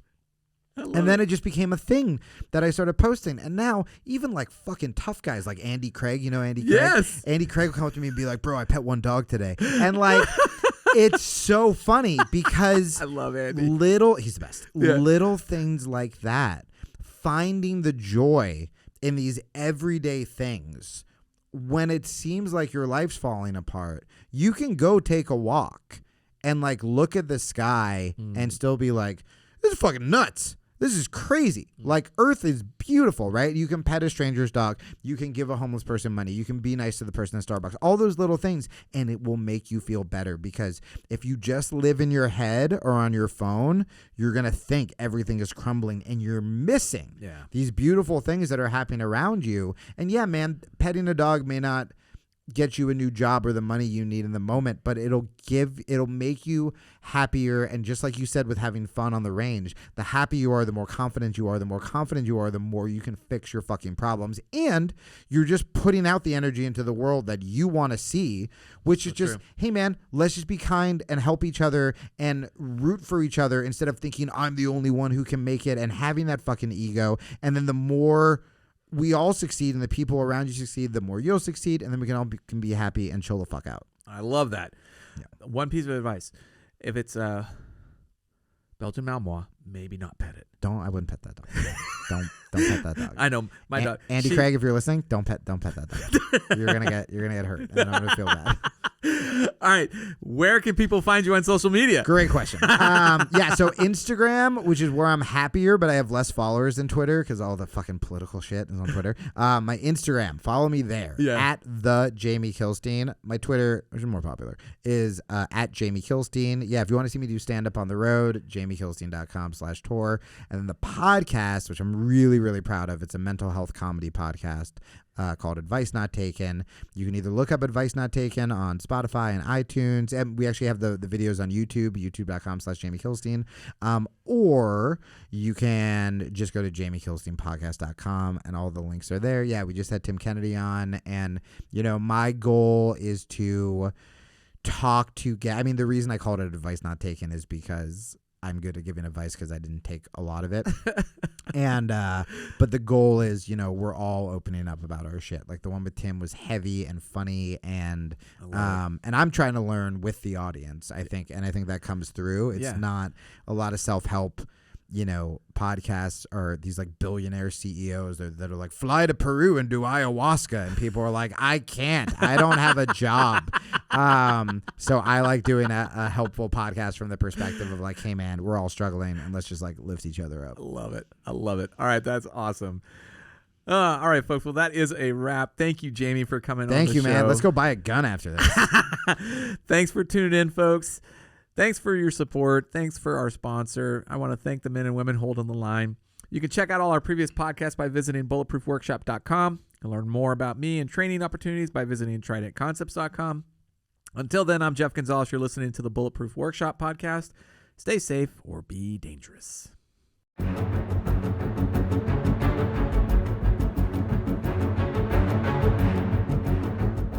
And then it just became a thing that I started posting. And now even like fucking tough guys like Andy Craig, Andy Craig? Yes. Andy Craig will come up to me and be like, bro, I pet one dog today. And like... It's so funny because I love Andy. He's the best. Yeah. Little things like that, finding the joy in these everyday things when it seems like your life's falling apart, you can go take a walk and like look at the sky and still be like, this is fucking nuts. This is crazy. Like, Earth is beautiful, right? You can pet a stranger's dog. You can give a homeless person money. You can be nice to the person at Starbucks. All those little things, and it will make you feel better, because if you just live in your head or on your phone, you're going to think everything is crumbling, and you're missing these beautiful things that are happening around you. And yeah, man, petting a dog may not get you a new job or the money you need in the moment, but it'll make you happier. And just like you said, with having fun on the range, the happier you are, the more confident you are. The more confident you are, the more you can fix your fucking problems. And you're just putting out the energy into the world that you want to see, which is just, hey man, let's just be kind and help each other and root for each other, instead of thinking I'm the only one who can make it and having that fucking ego. And then the more we all succeed and the people around you succeed, the more you'll succeed, and then we can all be happy and chill the fuck out. I love that. Yeah. One piece of advice: if it's Belgian Malinois, maybe not pet it. I wouldn't pet that dog. don't pet that dog. I know my dog. Andy Craig, if you're listening, don't pet that dog. You're gonna get hurt, and I'm gonna feel bad. All right, where can people find you on social media? Great question. So Instagram, which is where I'm happier, but I have less followers than Twitter because all the fucking political shit is on Twitter. My Instagram, follow me there at the Jamie Kilstein. My Twitter, which is more popular, is at Jamie Kilstein. Yeah, if you want to see me do stand up on the road, jamiekilstein.com/tour. And then the podcast, which I'm really, really proud of, it's a mental health comedy podcast called Advice Not Taken. You can either look up Advice Not Taken on Spotify and iTunes, and we actually have the videos on YouTube, youtube.com/Jamie Kilstein, or you can just go to jamiekilsteinpodcast.com, and all the links are there. Yeah, we just had Tim Kennedy on, and my goal is to talk to the reason I called it Advice Not Taken is because I'm good at giving advice because I didn't take a lot of it. And but the goal is, we're all opening up about our shit. Like the one with Tim was heavy and funny, and I'm trying to learn with the audience, I think, and I think that comes through. It's not a lot of self-help, podcasts or these like billionaire CEOs that are like, fly to Peru and do ayahuasca, and people are like, I can't, I don't have a job. So I like doing a helpful podcast from the perspective of like, hey man, we're all struggling, and let's just like lift each other up. I love it. All right, that's awesome. All right, folks. Well, that is a wrap. Thank you, Jamie, for coming on the show. Thank you, man. Let's go buy a gun after this. Thanks for tuning in, folks. Thanks for your support. Thanks for our sponsor. I want to thank the men and women holding the line. You can check out all our previous podcasts by visiting bulletproofworkshop.com. You can learn more about me and training opportunities by visiting tridentconcepts.com. Until then, I'm Jeff Gonzalez. You're listening to the Bulletproof Workshop podcast. Stay safe or be dangerous.